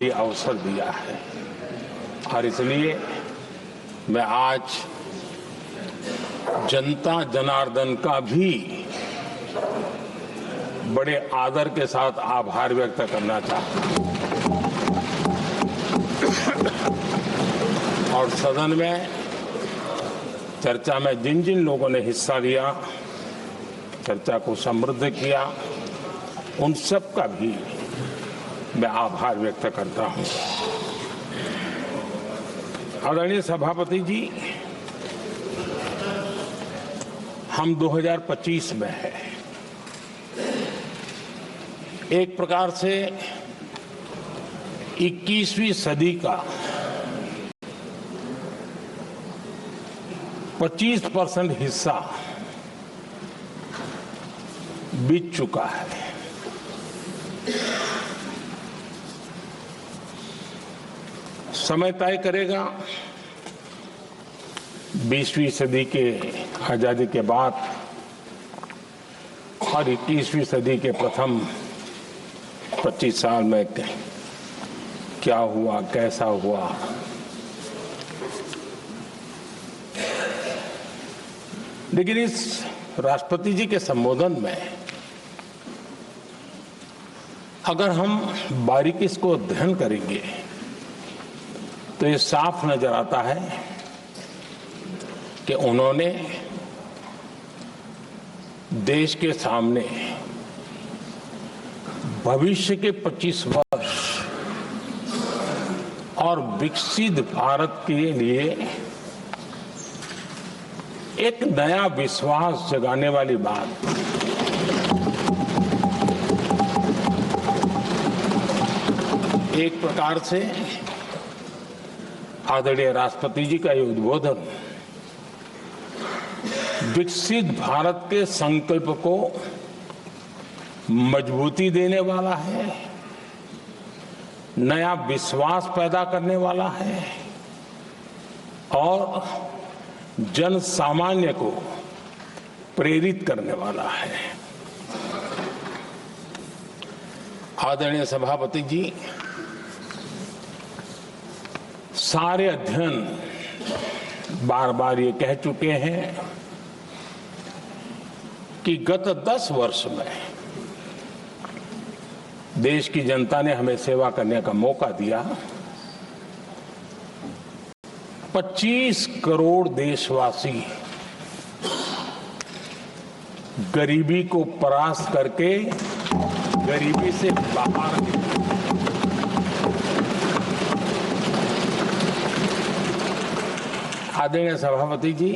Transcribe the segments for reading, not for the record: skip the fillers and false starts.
ये अवसर दिया है और इसलिए मैं आज जनता जनार्दन का भी बड़े आदर के साथ आभार व्यक्त करना चाहता हूं और सदन में चर्चा में जिन जिन लोगों ने हिस्सा लिया, चर्चा को समृद्ध किया, उन सब का भी मैं आभार व्यक्त करता हूं। आदरणीय सभापति जी, हम 2025 में हैं। एक प्रकार से 21वीं सदी का 25% हिस्सा बीत चुका है। समय तय करेगा 20वीं सदी के आजादी के बाद और 21वीं सदी के प्रथम 25 साल में क्या हुआ, कैसा हुआ। लेकिन इस राष्ट्रपति जी के संबोधन में अगर हम बारीकी इसको अध्ययन करेंगे तो ये साफ नजर आता है कि उन्होंने देश के सामने भविष्य के 25 वर्ष और विकसित भारत के लिए एक नया विश्वास जगाने वाली बात, एक प्रकार से आदरणीय राष्ट्रपति जी का ये उद्बोधन विकसित भारत के संकल्प को मजबूती देने वाला है, नया विश्वास पैदा करने वाला है और जन सामान्य को प्रेरित करने वाला है। आदरणीय सभापति जी, सारे अध्ययन बार बार ये कह चुके हैं कि गत 10 वर्ष में देश की जनता ने हमें सेवा करने का मौका दिया। 25 करोड़ देशवासी गरीबी को परास्त करके गरीबी से बाहर निकले। आदरणीय सभापति जी,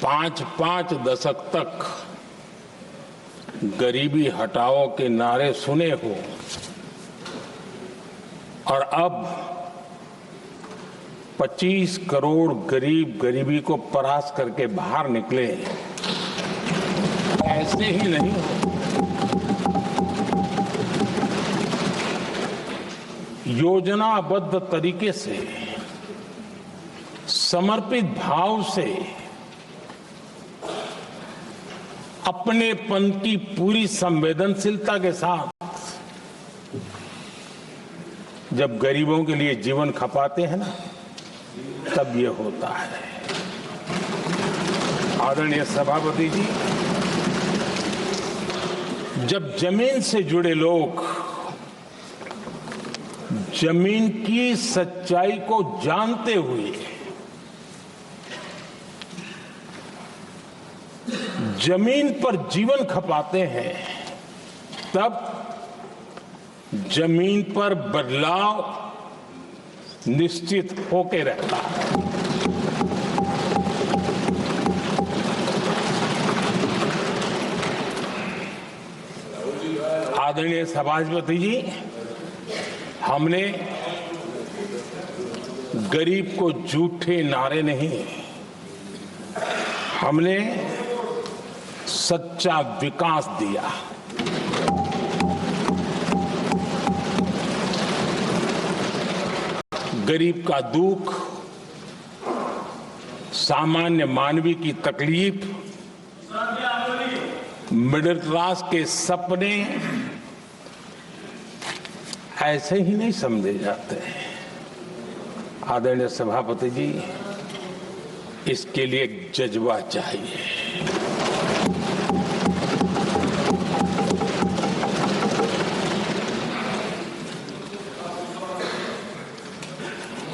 5 दशक तक गरीबी हटाओ के नारे सुने हो और अब 25 करोड़ गरीब गरीबी को परास्त करके बाहर निकले, ऐसे ही नहीं हो। योजनाबद्ध तरीके से, समर्पित भाव से, अपनेपन की पूरी संवेदनशीलता के साथ जब गरीबों के लिए जीवन खपाते हैं ना, तब ये होता है। आदरणीय सभापति जी, जब जमीन से जुड़े लोग जमीन की सच्चाई को जानते हुए जमीन पर जीवन खपाते हैं, तब जमीन पर बदलाव निश्चित होके रहता है। आदरणीय सभापति जी, हमने गरीब को झूठे नारे नहीं, हमने सच्चा विकास दिया। गरीब का दुख, सामान्य मानवी की तकलीफ, मिडिल क्लास के सपने ऐसे ही नहीं समझे जाते। आदरणीय सभापति जी, इसके लिए एक जज्बा चाहिए।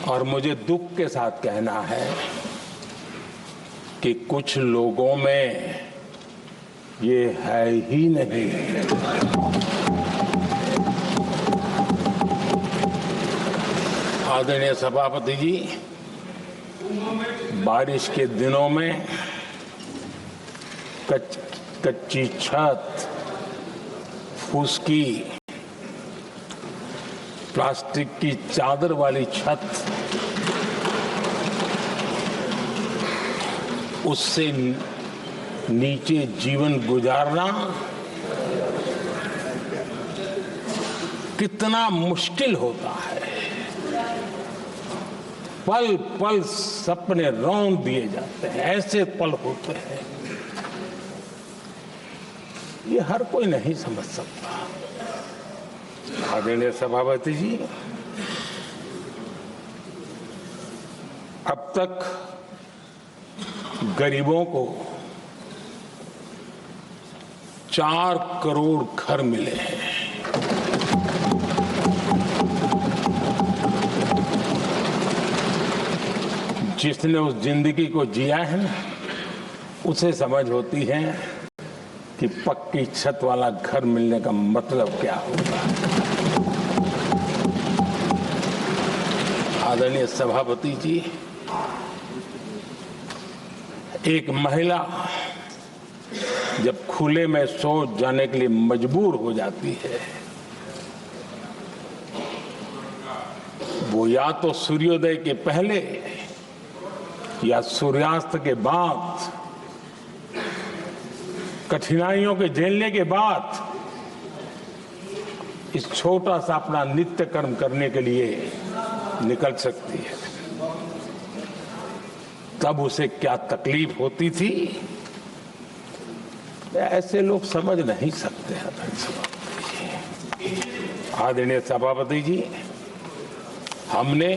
और मुझे दुख के साथ कहना है कि कुछ लोगों में ये है ही नहीं। आदरणीय सभापति जी, बारिश के दिनों में कच्ची छत, फुसकी, प्लास्टिक की चादर वाली छत, उससे नीचे जीवन गुजारना कितना मुश्किल होता है। पल पल सपने रौंद दिए जाते हैं, ऐसे पल होते हैं, ये हर कोई नहीं समझ सकता। आदरणीय सभापति जी, अब तक गरीबों को 4 करोड़ घर मिले हैं। जिसने उस जिंदगी को जिया है ना, उसे समझ होती है कि पक्की छत वाला घर मिलने का मतलब क्या होगा। आदरणीय सभापति जी, एक महिला जब खुले में शौच जाने के लिए मजबूर हो जाती है, वो या तो सूर्योदय के पहले या सूर्यास्त के बाद, कठिनाइयों के झेलने के बाद इस छोटा सा अपना नित्य कर्म करने के लिए निकल सकती है। तब उसे क्या तकलीफ होती थी, ऐसे लोग समझ नहीं सकते हैं। आदरणीय सभापति जी, हमने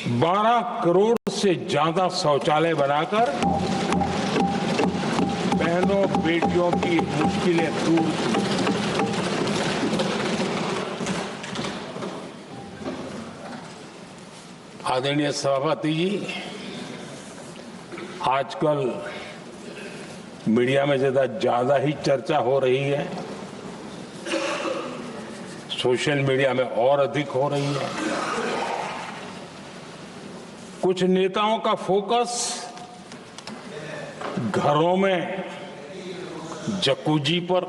12 करोड़ से ज्यादा शौचालय बनाकर बहनों बेटियों की मुश्किलें दूर की। आदरणीय सभापति जी, आजकल मीडिया में ज्यादा ही चर्चा हो रही है, सोशल मीडिया में और अधिक हो रही है। कुछ नेताओं का फोकस घरों में जकूजी पर,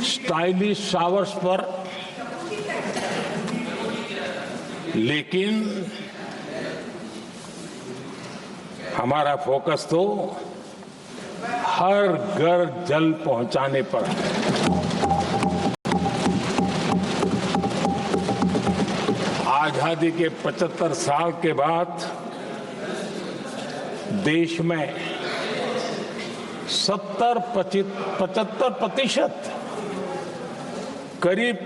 स्टाइलिश शावर्स पर, लेकिन हमारा फोकस तो हर घर जल पहुंचाने पर है। आजादी के 75 साल के बाद देश में 70-75% करीब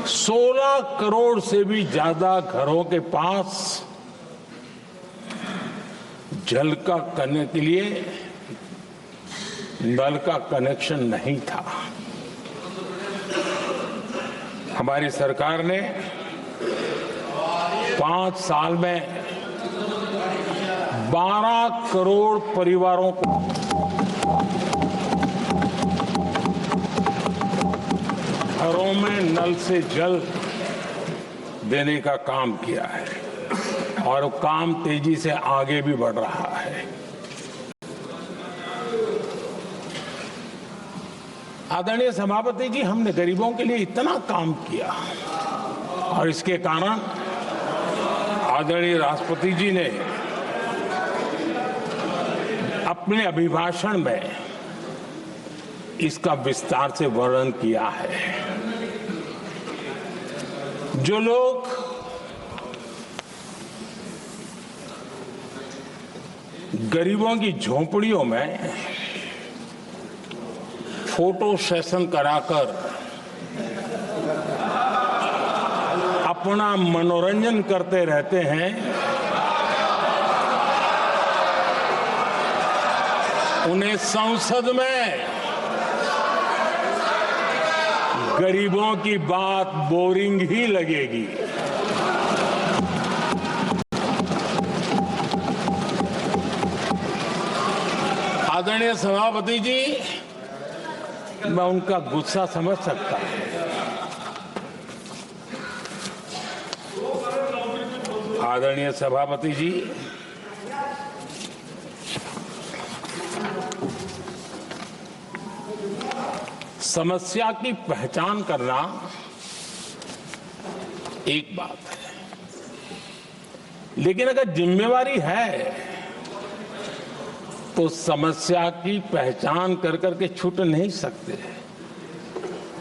16 करोड़ से भी ज्यादा घरों के पास जल का करने के लिए नल का कनेक्शन नहीं था। हमारी सरकार ने 5 साल में 12 करोड़ परिवारों को घरों में नल से जल देने का काम किया है और वो काम तेजी से आगे भी बढ़ रहा है। आदरणीय सभापति जी, हमने गरीबों के लिए इतना काम किया और इसके कारण आदरणीय राष्ट्रपति जी ने अपने अभिभाषण में इसका विस्तार से वर्णन किया है। जो लोग गरीबों की झोंपड़ियों में फोटो सेशन कराकर अपना मनोरंजन करते रहते हैं, उन्हें संसद में गरीबों की बात बोरिंग ही लगेगी। आदरणीय सभापति जी, मैं उनका गुस्सा समझ सकता हूं। आदरणीय सभापति जी, समस्या की पहचान करना एक बात है, लेकिन अगर जिम्मेवारी है तो समस्या की पहचान कर करके छूट नहीं सकते।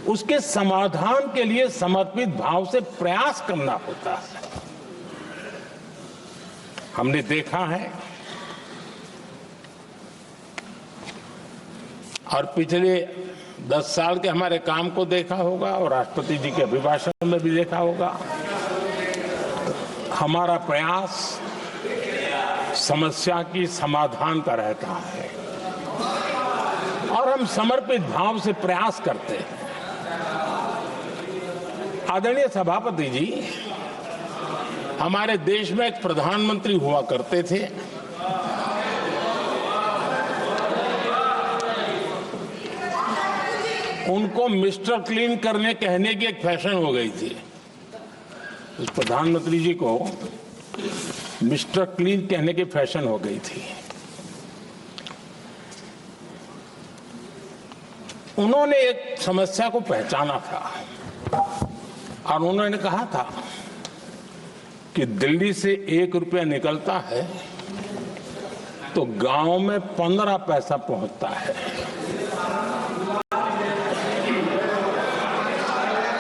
उसके समाधान के लिए समर्पित भाव से प्रयास करना होता है। हमने देखा है और पिछले 10 साल के हमारे काम को देखा होगा और राष्ट्रपति जी के अभिभाषण में भी देखा होगा। हमारा प्रयास समस्या की समाधान का रहता है और हम समर्पित भाव से प्रयास करते हैं। आदरणीय सभापति जी, हमारे देश में एक प्रधानमंत्री हुआ करते थे। उनको मिस्टर क्लीन करने कहने की एक फैशन हो गई थी। उस प्रधानमंत्री जी को मिस्टर क्लीन कहने की फैशन हो गई थी। उन्होंने एक समस्या को पहचाना था और उन्होंने कहा था कि दिल्ली से 1 रुपया निकलता है तो गांव में 15 पैसा पहुंचता है।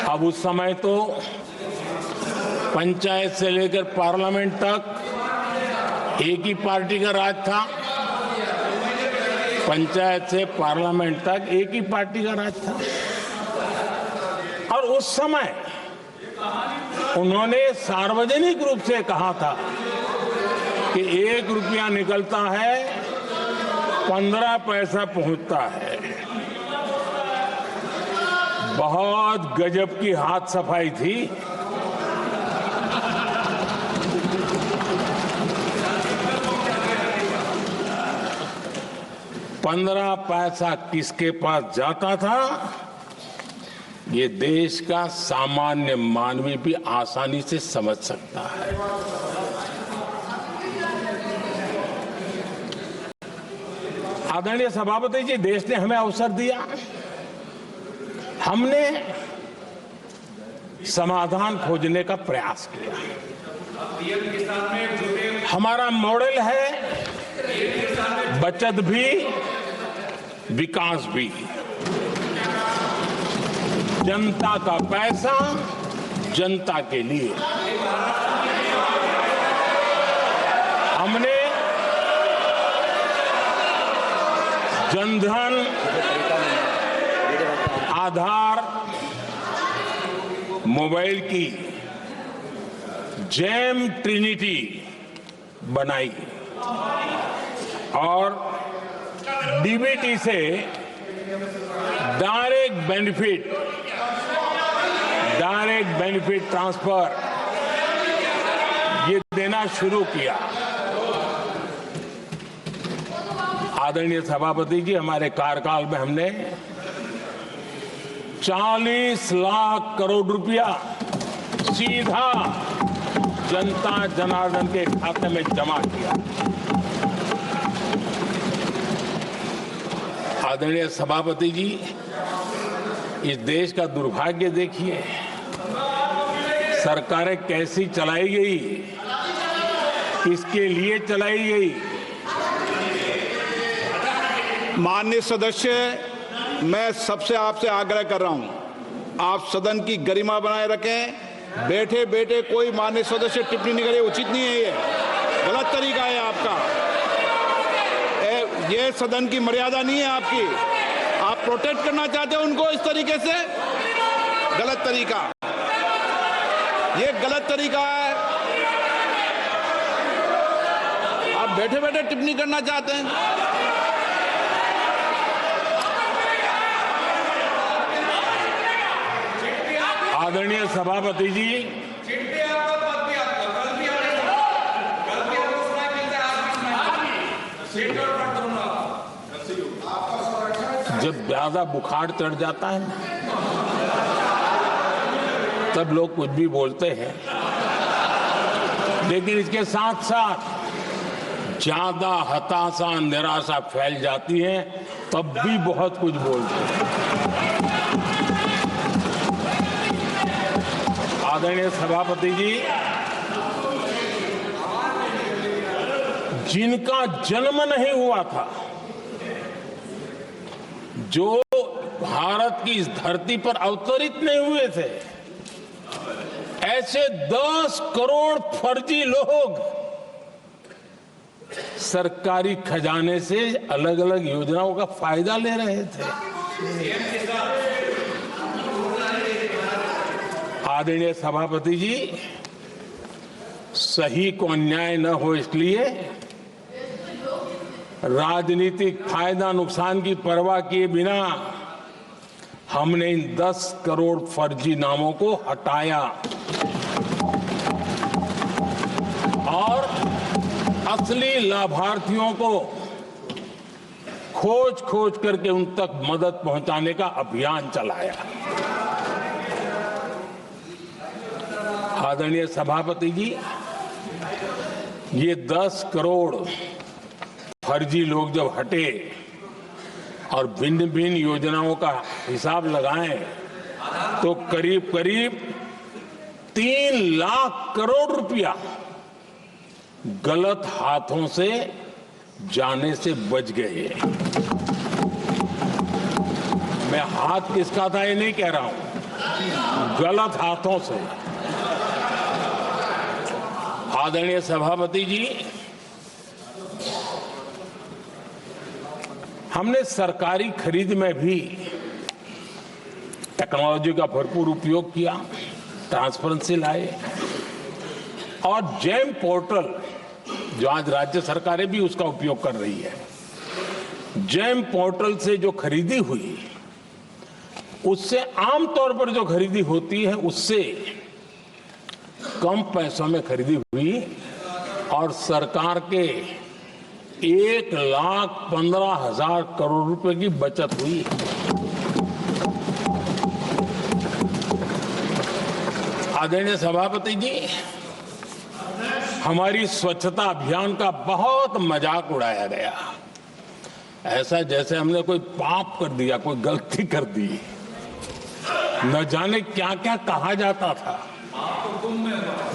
अब उस समय तो पंचायत से लेकर पार्लियामेंट तक एक ही पार्टी का राज था। पंचायत से पार्लियामेंट तक एक ही पार्टी का राज था और उस समय उन्होंने सार्वजनिक रूप से कहा था कि 1 रुपया निकलता है 15 पैसा पहुंचता है। बहुत गजब की हाथ सफाई थी। पंद्रह पैसा किसके पास जाता था, ये देश का सामान्य मानवी भी आसानी से समझ सकता है। आदरणीय सभापति जी, देश ने हमें अवसर दिया, हमने समाधान खोजने का प्रयास किया। हमारा मॉडल है बचत भी विकास भी। जनता का पैसा जनता के लिए। हमने जनधन, आधार, मोबाइल की जेम ट्रिनिटी बनाई और डीबीटी से डायरेक्ट बेनिफिट ट्रांसफर ये देना शुरू किया। आदरणीय सभापति जी, हमारे कार्यकाल में हमने 40 लाख करोड़ रुपया सीधा जनता जनार्दन के खाते में जमा किया। आदरणीय सभापति जी, इस देश का दुर्भाग्य देखिए, सरकारें कैसी चलाई गई, किसके लिए चलाई गई। माननीय सदस्य, मैं सबसे आपसे आग्रह कर रहा हूं, आप सदन की गरिमा बनाए रखें। बैठे बैठे कोई माननीय सदस्य टिप्पणी नहीं करे, उचित नहीं है। ये गलत तरीका है आपका। ये सदन की मर्यादा नहीं है आपकी। आप प्रोटेक्ट करना चाहते हो उनको इस तरीके से, गलत तरीका, ये गलत तरीका है। आप बैठे बैठे टिप्पणी करना चाहते हैं। आदरणीय सभापति जी, जब ज्यादा बुखार चढ़ जाता है तब लोग कुछ भी बोलते हैं, लेकिन इसके साथ साथ ज्यादा हताशा निराशा फैल जाती है तब भी बहुत कुछ बोलते हैं। आदरणीय सभापति जी, जिनका जन्म नहीं हुआ था, जो भारत की इस धरती पर अवतरित नहीं हुए थे, ऐसे 10 करोड़ फर्जी लोग सरकारी खजाने से अलग अलग योजनाओं का फायदा ले रहे थे। आदरणीय सभापति जी, सही को अन्याय न हो इसलिए राजनीतिक फायदा नुकसान की परवाह किए बिना हमने इन 10 करोड़ फर्जी नामों को हटाया और असली लाभार्थियों को खोज खोज करके उन तक मदद पहुंचाने का अभियान चलाया। आदरणीय सभापति जी, ये 10 करोड़ फर्जी लोग जब हटे और भिन्न भिन्न योजनाओं का हिसाब लगाएं तो करीब करीब 3 लाख करोड़ रुपया गलत हाथों से जाने से बच गए। मैं हाथ किसका था ये नहीं कह रहा हूं, गलत हाथों से। आदरणीय सभापति जी, हमने सरकारी खरीद में भी टेक्नोलॉजी का भरपूर उपयोग किया, ट्रांसपेरेंसी लाए और जेम पोर्टल, जो आज राज्य सरकारें भी उसका उपयोग कर रही है, जेम पोर्टल से जो खरीदी हुई उससे आमतौर पर जो खरीदी होती है उससे कम पैसों में खरीदी हुई और सरकार के 1,15,000 करोड़ रुपए की बचत हुई। आदरणीय सभापति जी, हमारी स्वच्छता अभियान का बहुत मजाक उड़ाया गया, ऐसा जैसे हमने कोई पाप कर दिया, कोई गलती कर दी, न जाने क्या क्या कहा जाता था।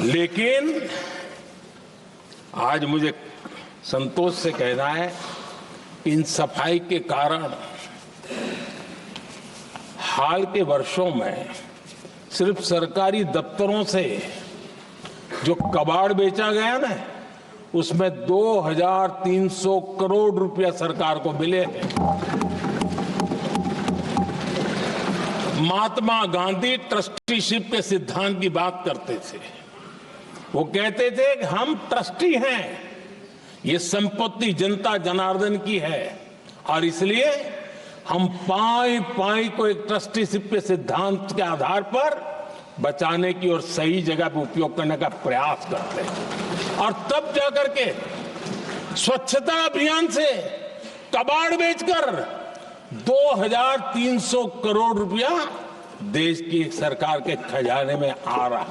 लेकिन आज मुझे संतोष से कहना है, इन सफाई के कारण हाल के वर्षों में सिर्फ सरकारी दफ्तरों से जो कबाड़ बेचा गया ना, उसमें 2,300 करोड़ रुपया सरकार को मिले हैं। महात्मा गांधी ट्रस्टीशिप के सिद्धांत की बात करते थे। वो कहते थे कि हम ट्रस्टी हैं, ये संपत्ति जनता जनार्दन की है और इसलिए हम पाई पाई को एक ट्रस्टीशिप के सिद्धांत के आधार पर बचाने की और सही जगह पर उपयोग करने का प्रयास करते हैं। और तब जाकर के स्वच्छता अभियान से कबाड़ बेचकर 2,300 करोड़ रुपया देश की सरकार के खजाने में आ रहा है।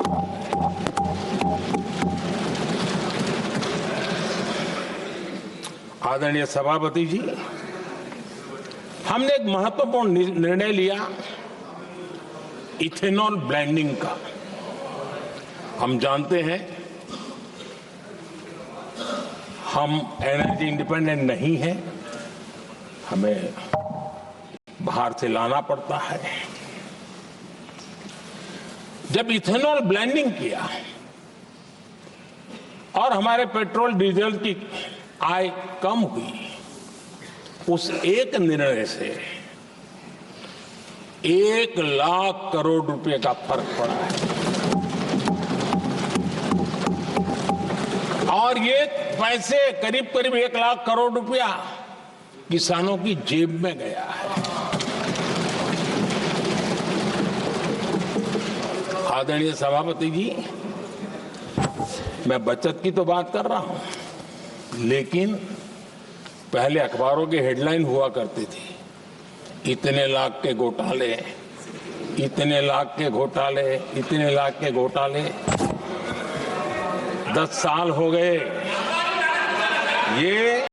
आदरणीय सभापति जी, हमने एक महत्वपूर्ण निर्णय लिया इथेनॉल ब्लेंडिंग का। हम जानते हैं हम एनर्जी इंडिपेंडेंट नहीं है, हमें बाहर से लाना पड़ता है। जब इथेनॉल ब्लेंडिंग किया और हमारे पेट्रोल डीजल की आय कम हुई, उस एक निर्णय से 1,00,000 करोड़ रुपए का फर्क पड़ा है। और ये पैसे करीब करीब 1,00,000 करोड़ रुपया किसानों की जेब में गया है। आदरणीय सभापति जी, मैं बचत की तो बात कर रहा हूं, लेकिन पहले अखबारों की हेडलाइन हुआ करती थी, इतने लाख के घोटाले, इतने लाख के घोटाले, इतने लाख के घोटाले। 10 साल हो गए, ये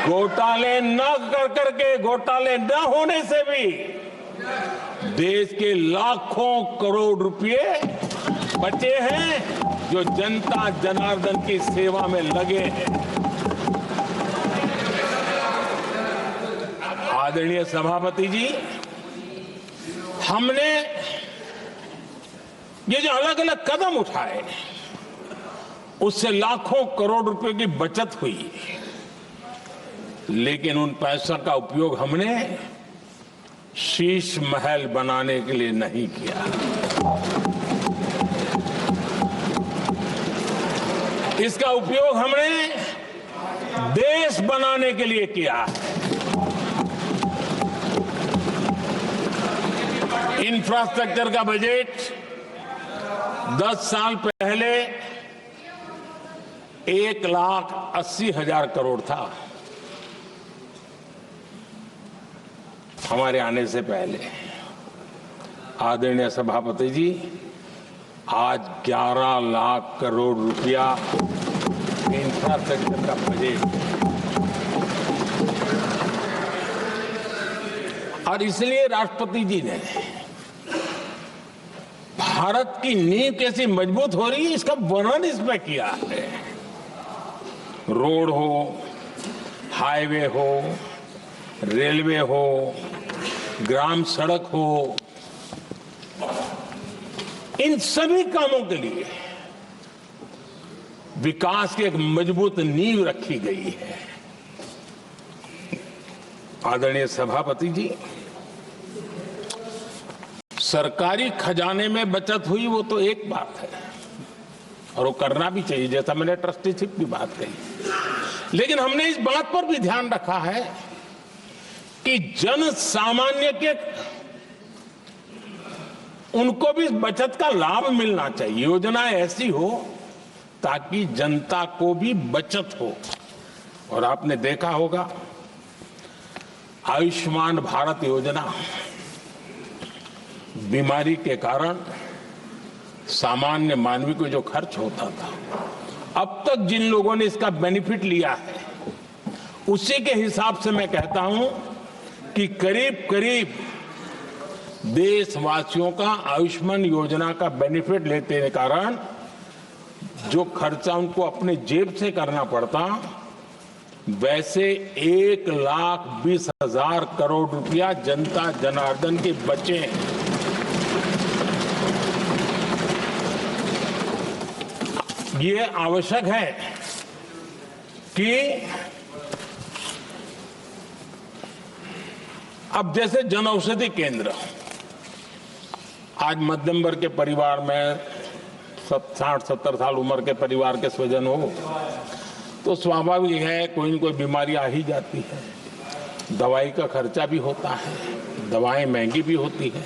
घोटाले न कर करके, घोटाले न होने से भी देश के लाखों करोड़ रुपए बचे हैं, जो जनता जनार्दन की सेवा में लगे हैं। आदरणीय सभापति जी, हमने ये जो अलग अलग कदम उठाए, उससे लाखों करोड़ रुपए की बचत हुई, लेकिन उन पैसों का उपयोग हमने शीश महल बनाने के लिए नहीं किया। इसका उपयोग हमने देश बनाने के लिए किया है। इंफ्रास्ट्रक्चर का बजट 10 साल पहले 1,80,000 करोड़ था, हमारे आने से पहले। आदरणीय सभापति जी, आज 11 लाख करोड़ रुपया इंफ्रास्ट्रक्चर का बजट, और इसलिए राष्ट्रपति जी ने भारत की नींव कैसी मजबूत हो रही है, इसका वर्णन इसमें किया है। रोड हो, हाईवे हो, रेलवे हो, ग्राम सड़क हो, इन सभी कामों के लिए विकास की एक मजबूत नींव रखी गई है। आदरणीय सभापति जी, सरकारी खजाने में बचत हुई वो तो एक बात है, और वो करना भी चाहिए, जैसा मैंने ट्रस्टीशिप की बात कही, लेकिन हमने इस बात पर भी ध्यान रखा है कि जन सामान्य के उनको भी बचत का लाभ मिलना चाहिए। योजना ऐसी हो ताकि जनता को भी बचत हो। और आपने देखा होगा, आयुष्मान भारत योजना, बीमारी के कारण सामान्य मानवी को जो खर्च होता था, अब तक जिन लोगों ने इसका बेनिफिट लिया है, उसी के हिसाब से मैं कहता हूं कि करीब करीब देशवासियों का आयुष्मान योजना का बेनिफिट लेते के कारण जो खर्चा उनको अपने जेब से करना पड़ता, वैसे 1,20,000 करोड़ रुपया जनता जनार्दन के बचे। ये आवश्यक है कि अब जैसे जन औषधि केंद्र, आज मध्यम वर्ग के परिवार में 60-70 साल उम्र के परिवार के स्वजन हो तो स्वाभाविक है कोई न कोई बीमारी आ ही जाती है, दवाई का खर्चा भी होता है, दवाएं महंगी भी होती है।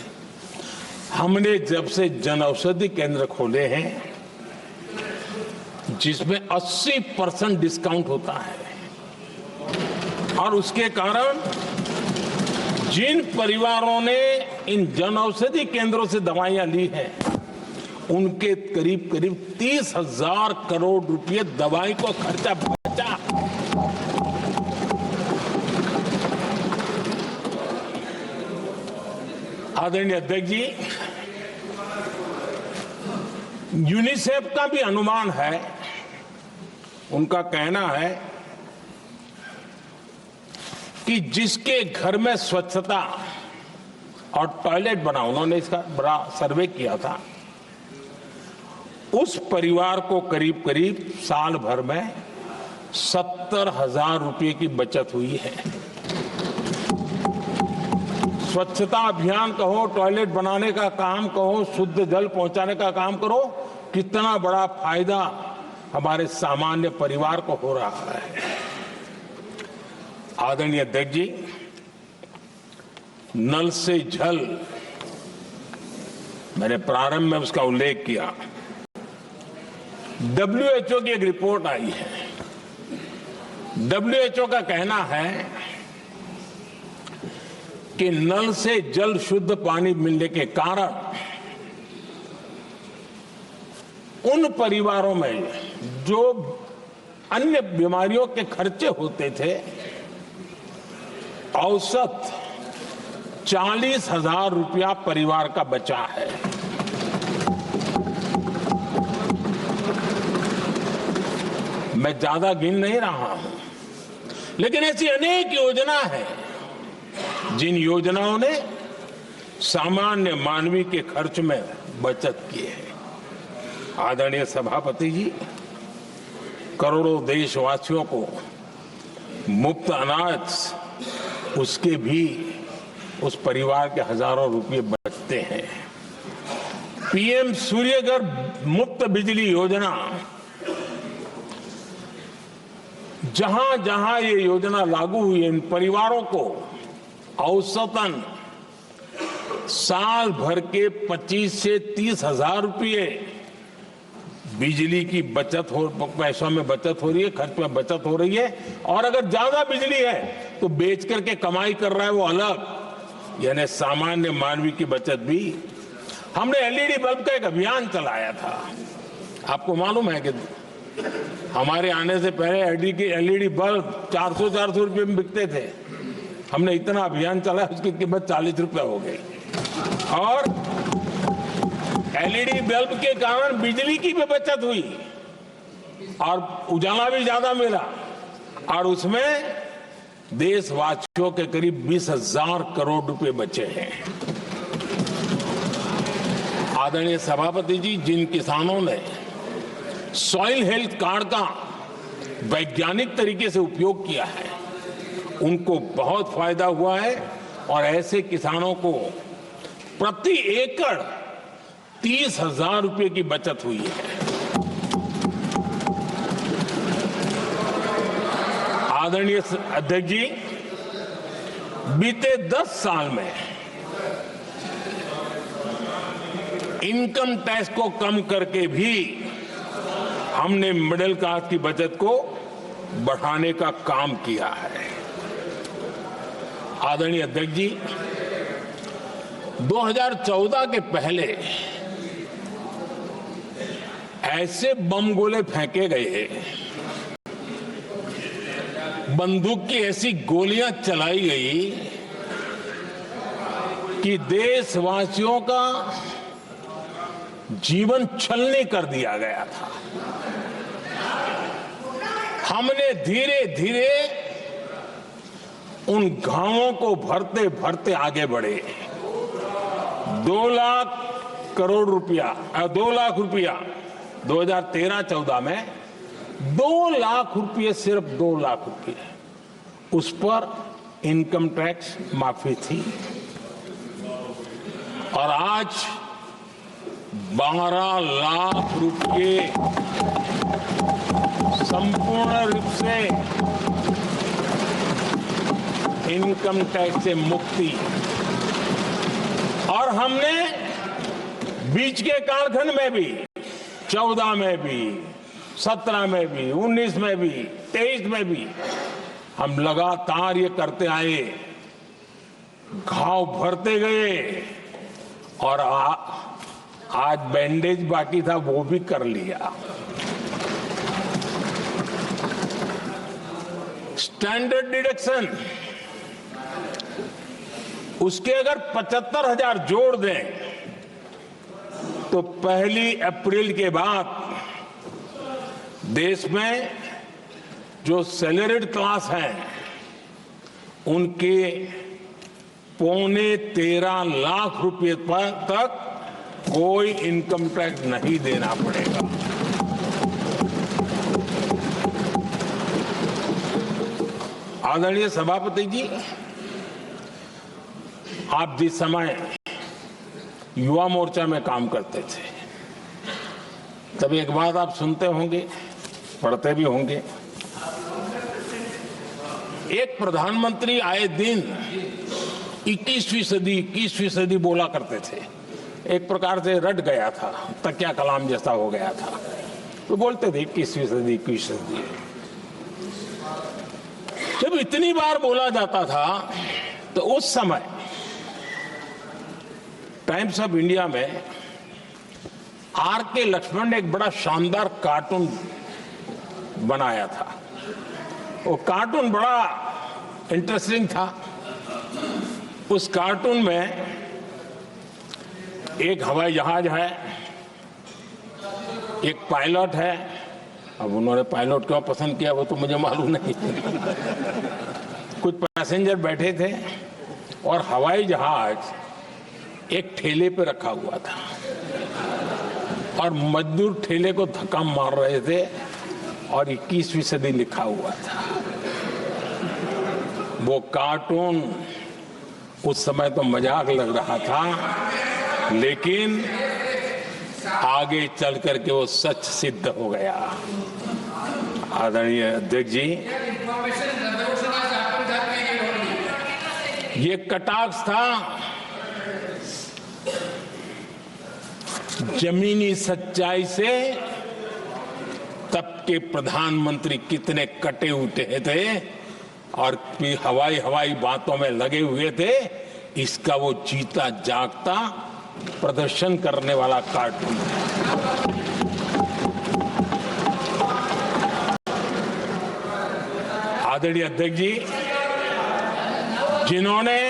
हमने जब से जन औषधि केंद्र खोले हैं जिसमें 80% डिस्काउंट होता है, और उसके कारण जिन परिवारों ने इन जन औषधि केंद्रों से दवाइयां ली हैं, उनके करीब करीब 30,000 करोड़ रुपए दवाई को खर्चा बचा। आदरणीय अध्यक्ष जी, यूनिसेफ का भी अनुमान है, उनका कहना है कि जिसके घर में स्वच्छता और टॉयलेट बना, उन्होंने इसका बड़ा सर्वे किया था, उस परिवार को करीब करीब साल भर में 70,000 रुपए की बचत हुई है। स्वच्छता अभियान कहो, टॉयलेट बनाने का काम कहो, शुद्ध जल पहुंचाने का काम करो, कितना बड़ा फायदा हमारे सामान्य परिवार को हो रहा है। आदरणीय अध्यक्ष जी, नल से जल, मैंने प्रारंभ में उसका उल्लेख किया। WHO की एक रिपोर्ट आई है। WHO का कहना है कि नल से जल शुद्ध पानी मिलने के कारण उन परिवारों में जो अन्य बीमारियों के खर्चे होते थे, औसत 40,000 रुपया परिवार का बचा है। मैं ज्यादा गिन नहीं रहा हूं, लेकिन ऐसी अनेक योजना है जिन योजनाओं ने सामान्य मानवीय के खर्च में बचत की है। आदरणीय सभापति जी, करोड़ों देशवासियों को मुफ्त अनाज, उसके भी उस परिवार के हजारों रुपये बचते हैं। PM सूर्यघर मुफ्त बिजली योजना, जहां जहां ये योजना लागू हुई, इन परिवारों को औसतन साल भर के 25 से 30 हजार रुपये बिजली की बचत हो, पैसों में बचत हो रही है, खर्च में बचत हो रही है। और अगर ज्यादा बिजली है तो बेच करके कमाई कर रहा है वो अलग, यानी सामान्य मानवीय की बचत भी। हमने LED बल्ब का एक अभियान चलाया था। आपको मालूम है कि हमारे आने से पहले LED बल्ब 400 रुपये में बिकते थे। हमने इतना अभियान चलाया, उसकी कीमत 40 रुपये हो गई। और LED बल्ब के कारण बिजली की भी बचत हुई और उजाला भी ज्यादा मिला, और उसमें देशवासियों के करीब 20,000 करोड़ रुपए बचे हैं। आदरणीय सभापति जी, जिन किसानों ने सॉइल हेल्थ कार्ड का वैज्ञानिक तरीके से उपयोग किया है, उनको बहुत फायदा हुआ है। और ऐसे किसानों को प्रति एकड़ 30,000 रुपये की बचत हुई है। आदरणीय अध्यक्ष जी, बीते 10 साल में इनकम टैक्स को कम करके भी हमने मिडिल क्लास की बचत को बढ़ाने का काम किया है। आदरणीय अध्यक्ष जी, 2014 के पहले ऐसे बम गोले फेंके गए, बंदूक की ऐसी गोलियां चलाई गई कि देशवासियों का जीवन छलनी कर दिया गया था। हमने धीरे धीरे उन घावों को भरते भरते आगे बढ़े। 2 लाख करोड़ रुपया, 2 लाख रुपया 2013-14 में 2 लाख रुपये, सिर्फ 2 लाख रुपये उस पर इनकम टैक्स माफी थी। और आज 12 लाख रुपये संपूर्ण रूप से इनकम टैक्स से मुक्ति। और हमने बीच के कालखंड में भी, 14 में भी, 17 में भी, 19 में भी, 23 में भी हम लगातार ये करते आए, घाव भरते गए। और आज बैंडेज बाकी था, वो भी कर लिया। स्टैंडर्ड डिडक्शन, उसके अगर 75,000 जोड़ दें तो 1 अप्रैल के बाद देश में जो सैलरीड क्लास है उनके 13.25 लाख रुपए तक कोई इनकम टैक्स नहीं देना पड़ेगा। आदरणीय सभापति जी, आप जिस समय युवा मोर्चा में काम करते थे, तब एक बात आप सुनते होंगे, पढ़ते भी होंगे। एक प्रधानमंत्री आए दिन 21वीं सदी बोला करते थे। एक प्रकार से रट गया था, तकिया कलाम जैसा हो गया था, तो बोलते थे 21वीं सदी। जब इतनी बार बोला जाता था तो उस समय टाइम्स ऑफ इंडिया में आर.के. लक्ष्मण ने एक बड़ा शानदार कार्टून बनाया था। वो कार्टून बड़ा इंटरेस्टिंग था। उस कार्टून में एक हवाई जहाज है, एक पायलट है। अब उन्होंने पायलट क्यों पसंद किया वो तो मुझे मालूम नहीं। कुछ पैसेंजर बैठे थे और हवाई जहाज एक ठेले पे रखा हुआ था और मजदूर ठेले को धक्का मार रहे थे और 21वीं सदी लिखा हुआ था। वो कार्टून उस समय तो मजाक लग रहा था, लेकिन आगे चल करके वो सच सिद्ध हो गया। आदरणीय अध्यक्ष जी, ये कटाक्ष था जमीनी सच्चाई से। तब के प्रधानमंत्री कितने कटे उठे थे और हवाई बातों में लगे हुए थे, इसका वो जीता जागता प्रदर्शन करने वाला कार्टून है। आदरणीय अध्यक्ष जी, जिन्होंने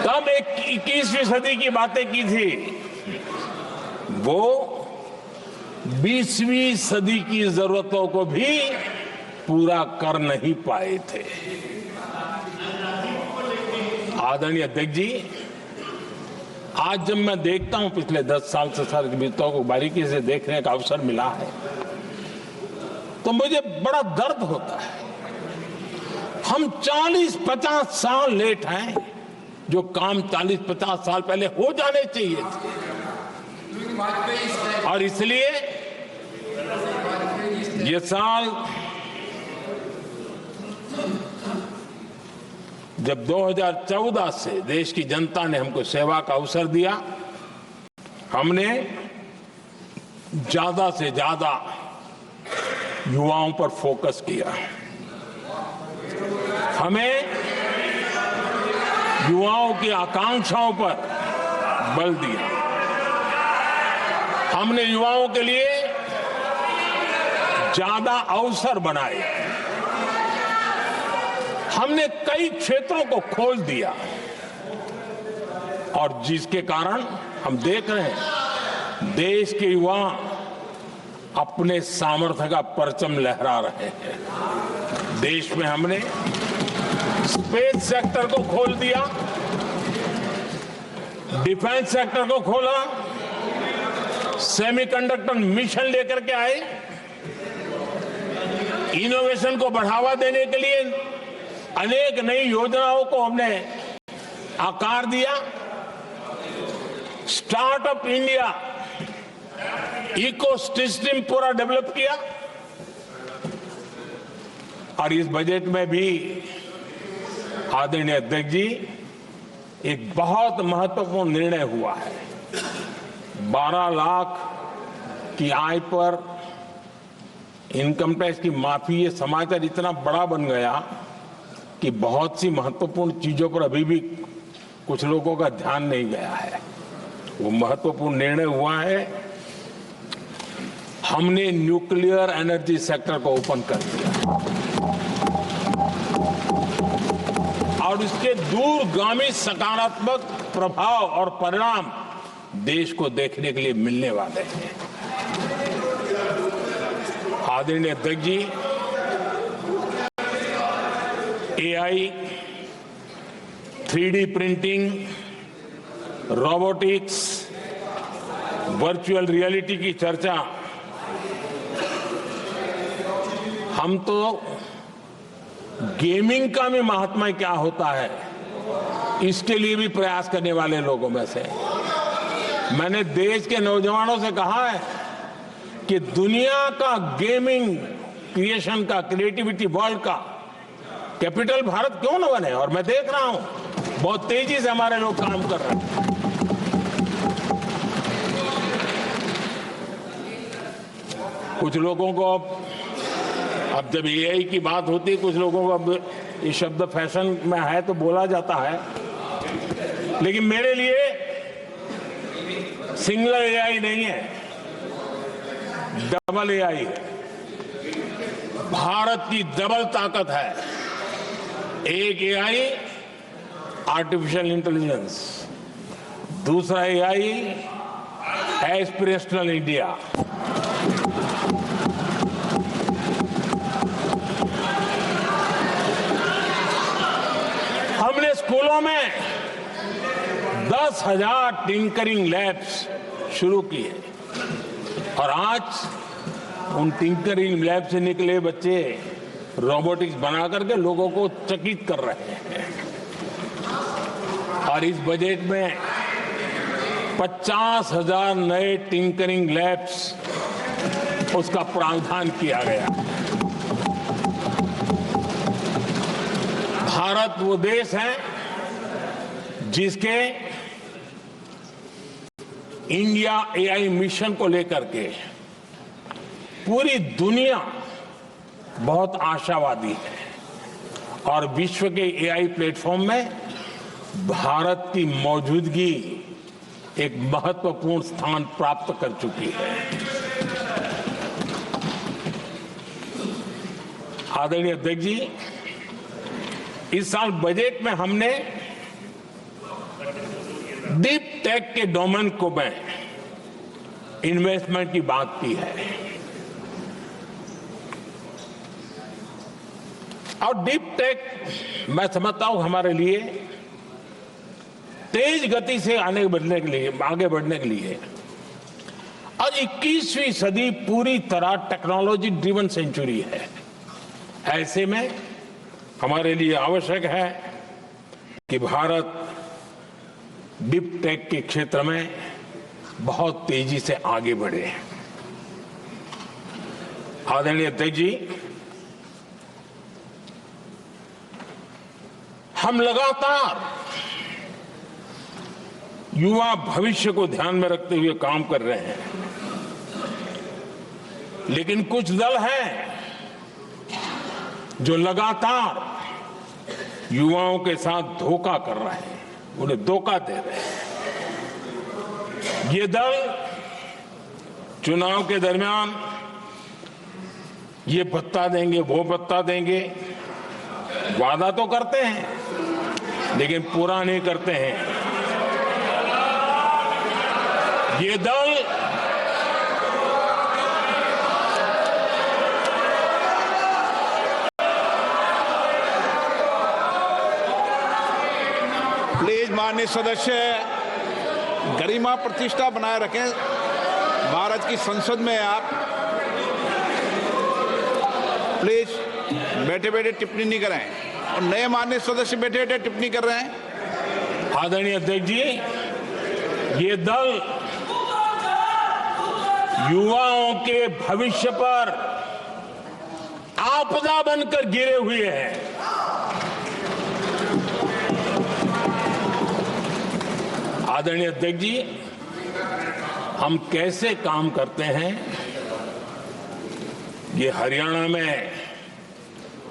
तब 21वीं सदी की बातें की थी, वो 20वीं सदी की जरूरतों को भी पूरा कर नहीं पाए थे। आदरणीय अध्यक्ष जी, आज जब मैं देखता हूं, पिछले 10 साल से सर बीतों को बारीकी से देखने का अवसर मिला है, तो मुझे बड़ा दर्द होता है। हम 40-50 साल लेट हैं, जो काम 40-50 साल पहले हो जाने चाहिए थे। और इसलिए ये साल जब 2014 से देश की जनता ने हमको सेवा का अवसर दिया, हमने ज्यादा से ज्यादा युवाओं पर फोकस किया। हमें युवाओं की आकांक्षाओं पर बल दिया। हमने युवाओं के लिए ज्यादा अवसर बनाए। हमने कई क्षेत्रों को खोल दिया और जिसके कारण हम देख रहे हैं देश के युवा अपने सामर्थ्य का परचम लहरा रहे हैं। देश में हमने स्पेस सेक्टर को खोल दिया, डिफेंस सेक्टर को खोला, सेमीकंडक्टर मिशन लेकर के आए, इनोवेशन को बढ़ावा देने के लिए अनेक नई योजनाओं को हमने आकार दिया। स्टार्टअप इंडिया इकोसिस्टम पूरा डेवलप किया। और इस बजट में भी आदरणीय अध्यक्ष जी, एक बहुत महत्वपूर्ण निर्णय हुआ है। 12 लाख की आय पर इनकम टैक्स की माफी। ये समाचार इतना बड़ा बन गया कि बहुत सी महत्वपूर्ण चीजों पर अभी भी कुछ लोगों का ध्यान नहीं गया है। वो महत्वपूर्ण निर्णय हुआ है। हमने न्यूक्लियर एनर्जी सेक्टर को ओपन कर दिया और इसके दूरगामी सकारात्मक प्रभाव और परिणाम देश को देखने के लिए मिलने वाले हैं। आदरणीय अध्यक्ष जी, AI, 3D printing, robotics, virtual reality की चर्चा हम तो गेमिंग का भी महात्मा क्या होता है, इसके लिए भी प्रयास करने वाले लोगों में से मैंने देश के नौजवानों से कहा है कि दुनिया का गेमिंग क्रिएशन का, क्रिएटिविटी वर्ल्ड का कैपिटल भारत क्यों न बने। और मैं देख रहा हूं बहुत तेजी से हमारे लोग काम कर रहे हैं। कुछ लोगों को अब जब एआई की बात होती है, कुछ लोगों को अब ये शब्द फैशन में है तो बोला जाता है, लेकिन मेरे लिए सिंगल एआई नहीं है, डबल एआई है। भारत की डबल ताकत है। एक एआई आर्टिफिशियल इंटेलिजेंस, दूसरा एआई एस्पिरेशनल इंडिया। हमने स्कूलों में 10,000 टिंकरिंग लैब्स शुरू किए और आज उन टिंकरिंग लैब से निकले बच्चे रोबोटिक्स बना करके लोगों को चकित कर रहे हैं। और इस बजट में 50,000 नए टिंकरिंग लैब्स उसका प्रावधान किया गया। भारत वो देश है जिसके इंडिया एआई मिशन को लेकर के पूरी दुनिया बहुत आशावादी है और विश्व के एआई प्लेटफॉर्म में भारत की मौजूदगी एक महत्वपूर्ण स्थान प्राप्त कर चुकी है। आदरणीय अध्यक्ष जी, इस साल बजट में हमने डीप टेक के डोमेन को में इन्वेस्टमेंट की बात की है और डीप टेक मैं समझता हूं हमारे लिए तेज गति से आगे बढ़ने के लिए और 21वीं सदी पूरी तरह टेक्नोलॉजी ड्रिवन सेंचुरी है। ऐसे में हमारे लिए आवश्यक है कि भारत डीप टेक के क्षेत्र में बहुत तेजी से आगे बढ़े। आदरणीय अध्यक्ष जी, हम लगातार युवा भविष्य को ध्यान में रखते हुए काम कर रहे हैं, लेकिन कुछ दल हैं जो लगातार युवाओं के साथ धोखा कर रहे हैं, उन्हें धोखा दे रहे हैं। ये दल चुनाव के दरमियान ये भत्ता देंगे, वो भत्ता देंगे, वादा तो करते हैं लेकिन पूरा नहीं करते हैं। ये दल प्लीज माननीय सदस्य गरिमा प्रतिष्ठा बनाए रखें। भारत की संसद में आप प्लीज बैठे बैठे टिप्पणी नहीं करें और नए माननीय सदस्य बैठे बैठे टिप्पणी कर रहे हैं। आदरणीय अध्यक्ष जी, ये दल युवाओं के भविष्य पर आपदा बनकर गिरे हुए हैं। आदरणीय अध्यक्ष जी, हम कैसे काम करते हैं ये हरियाणा में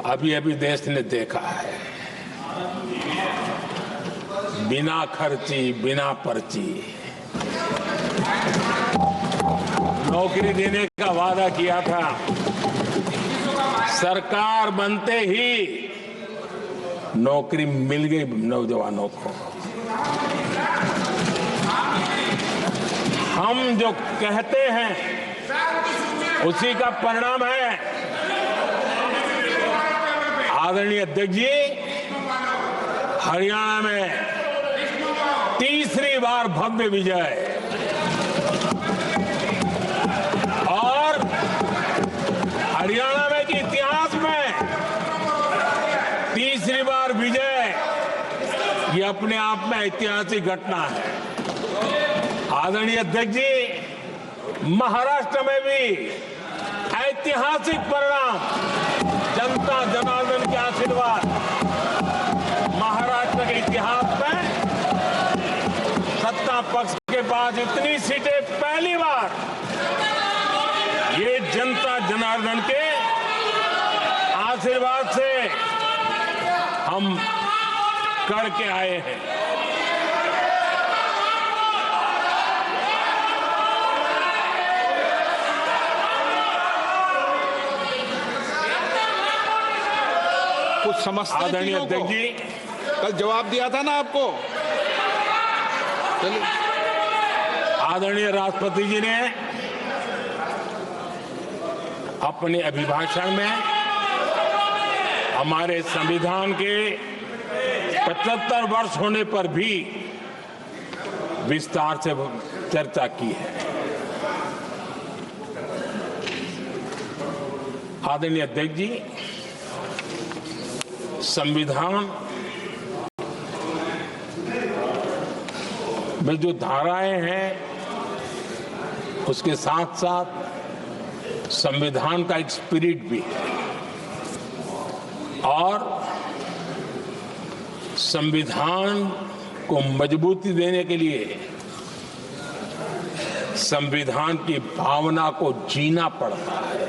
अभी अभी देश ने देखा है। बिना खर्ची, बिना पर्ची नौकरी देने का वादा किया था, सरकार बनते ही नौकरी मिल गई नौजवानों को। हम जो कहते हैं उसी का परिणाम है। आदरणीय अध्यक्ष जी, हरियाणा में तीसरी बार भव्य विजय और हरियाणा में के इतिहास में विजय ये अपने आप में ऐतिहासिक घटना है। आदरणीय अध्यक्ष जी, महाराष्ट्र में भी ऐतिहासिक परिणाम, जनता जनार्दन के आशीर्वाद, महाराष्ट्र के इतिहास में सत्ता पक्ष के पास इतनी सीटें पहली बार ये जनता जनार्दन के आशीर्वाद से हम करके आए हैं। कुछ समझते हैं आदरणीय चीजों को? अध्यक्ष जी, कल जवाब दिया था ना आपको। चलिए। आदरणीय राष्ट्रपति जी ने अपने अभिभाषण में हमारे संविधान के 75 वर्ष होने पर भी विस्तार से चर्चा की है। आदरणीय अध्यक्ष जी, संविधान में जो धाराएं हैं उसके साथ साथ संविधान का एक स्पिरिट भी है और संविधान को मजबूती देने के लिए संविधान की भावना को जीना पड़ता है।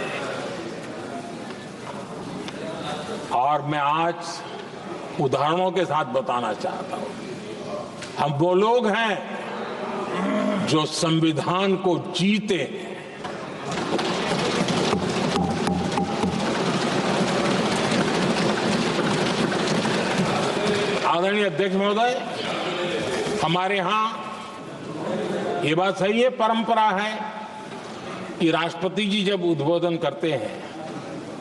और मैं आज उदाहरणों के साथ बताना चाहता हूं, हम वो लोग हैं जो संविधान को जीते हैं। आदरणीय अध्यक्ष महोदय, हमारे यहां ये बात सही है, परंपरा है कि राष्ट्रपति जी जब उद्बोधन करते हैं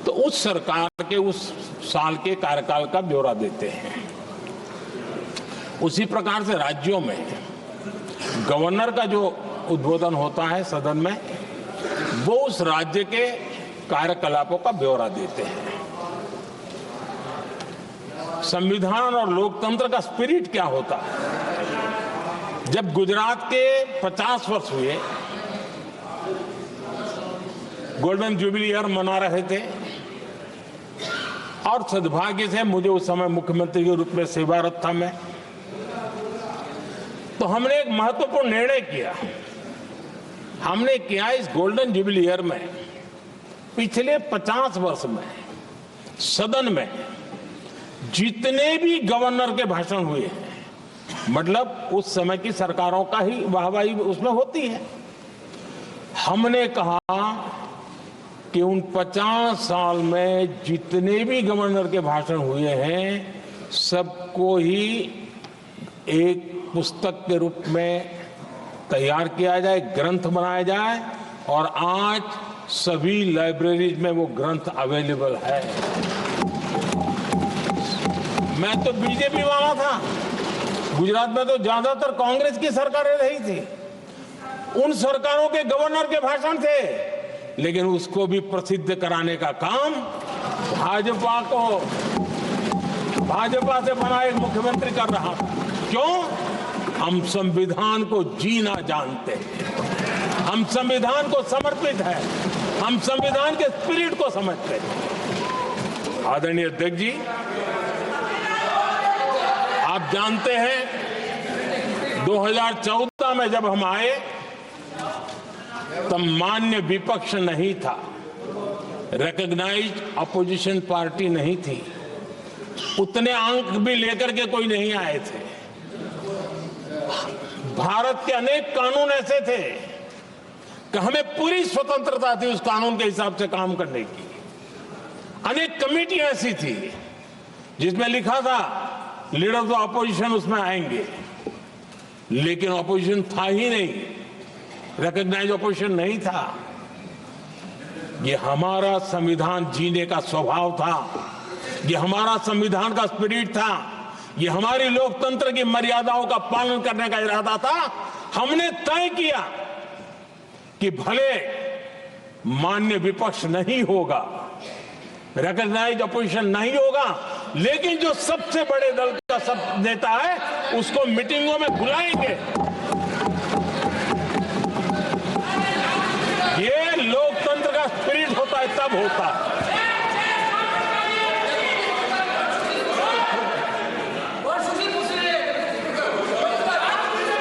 तो उस सरकार के उस साल के कार्यकाल का ब्यौरा देते हैं। उसी प्रकार से राज्यों में गवर्नर का जो उद्बोधन होता है सदन में, वो उस राज्य के कार्यकलापों का ब्यौरा देते हैं। संविधान और लोकतंत्र का स्पिरिट क्या होता है? जब गुजरात के 50 वर्ष हुए, गोल्डन जुबली ईयर मना रहे थे और सद्भाग्य से मुझे उस समय मुख्यमंत्री के रूप में सेवारत था मैं, तो हमने एक महत्वपूर्ण निर्णय किया। हमने किया इस गोल्डन जुबली ईयर में पिछले 50 वर्ष में सदन में जितने भी गवर्नर के भाषण हुए हैं, मतलब उस समय की सरकारों का ही वाहवाही उसमें होती है, हमने कहा कि उन 50 साल में जितने भी गवर्नर के भाषण हुए हैं सबको ही एक पुस्तक के रूप में तैयार किया जाए, ग्रंथ बनाया जाए और आज सभी लाइब्रेरीज में वो ग्रंथ अवेलेबल है। मैं तो बीजेपी वाला था, गुजरात में तो ज्यादातर कांग्रेस की सरकारें रही थी, उन सरकारों के गवर्नर के भाषण थे, लेकिन उसको भी प्रसिद्ध कराने का काम भाजपा से बना एक मुख्यमंत्री कर रहा था। क्यों? हम संविधान को जीना जानते हैं, हम संविधान को समर्पित है, हम संविधान के स्पिरिट को समझते हैं। आदरणीय अध्यक्ष जी, आप जानते हैं 2014 में जब हम आए तब मान्य विपक्ष नहीं था, रिकॉग्नाइज्ड अपोजिशन पार्टी नहीं थी, उतने अंक भी लेकर के कोई नहीं आए थे। भारत के अनेक कानून ऐसे थे कि हमें पूरी स्वतंत्रता थी उस कानून के हिसाब से काम करने की। अनेक कमेटियां ऐसी थी जिसमें लिखा था लीडर्स ऑफ अपोजिशन उसमें आएंगे, लेकिन अपोजिशन था ही नहीं, रिकॉग्नाइज अपोजिशन नहीं था। ये हमारा संविधान जीने का स्वभाव था, ये हमारा संविधान का स्पिरिट था, ये हमारी लोकतंत्र की मर्यादाओं का पालन करने का इरादा था। हमने तय किया कि भले मान्य विपक्ष नहीं होगा, रिकॉग्नाइज अपोजिशन नहीं होगा, लेकिन जो सबसे बड़े दल का सब नेता है उसको मीटिंगों में बुलाएंगे। ये लोकतंत्र का स्पिरिट होता है, तब होता है।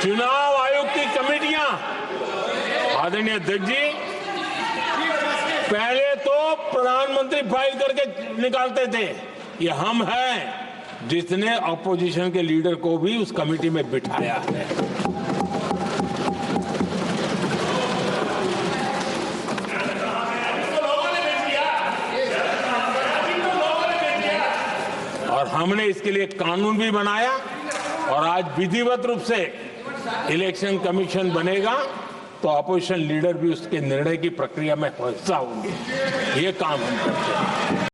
चुनाव आयोग की कमेटियां, आदरणीय अध्यक्ष जी, पहले तो प्रधानमंत्री फाइल करके निकालते थे। ये हम हैं जिसने ऑपोजिशन के लीडर को भी उस कमेटी में बिठाया है। और हमने इसके लिए कानून भी बनाया और आज विधिवत रूप से इलेक्शन कमीशन बनेगा तो अपोजिशन लीडर भी उसके निर्णय की प्रक्रिया में हिस्सा होंगे। ये काम हम करते हैं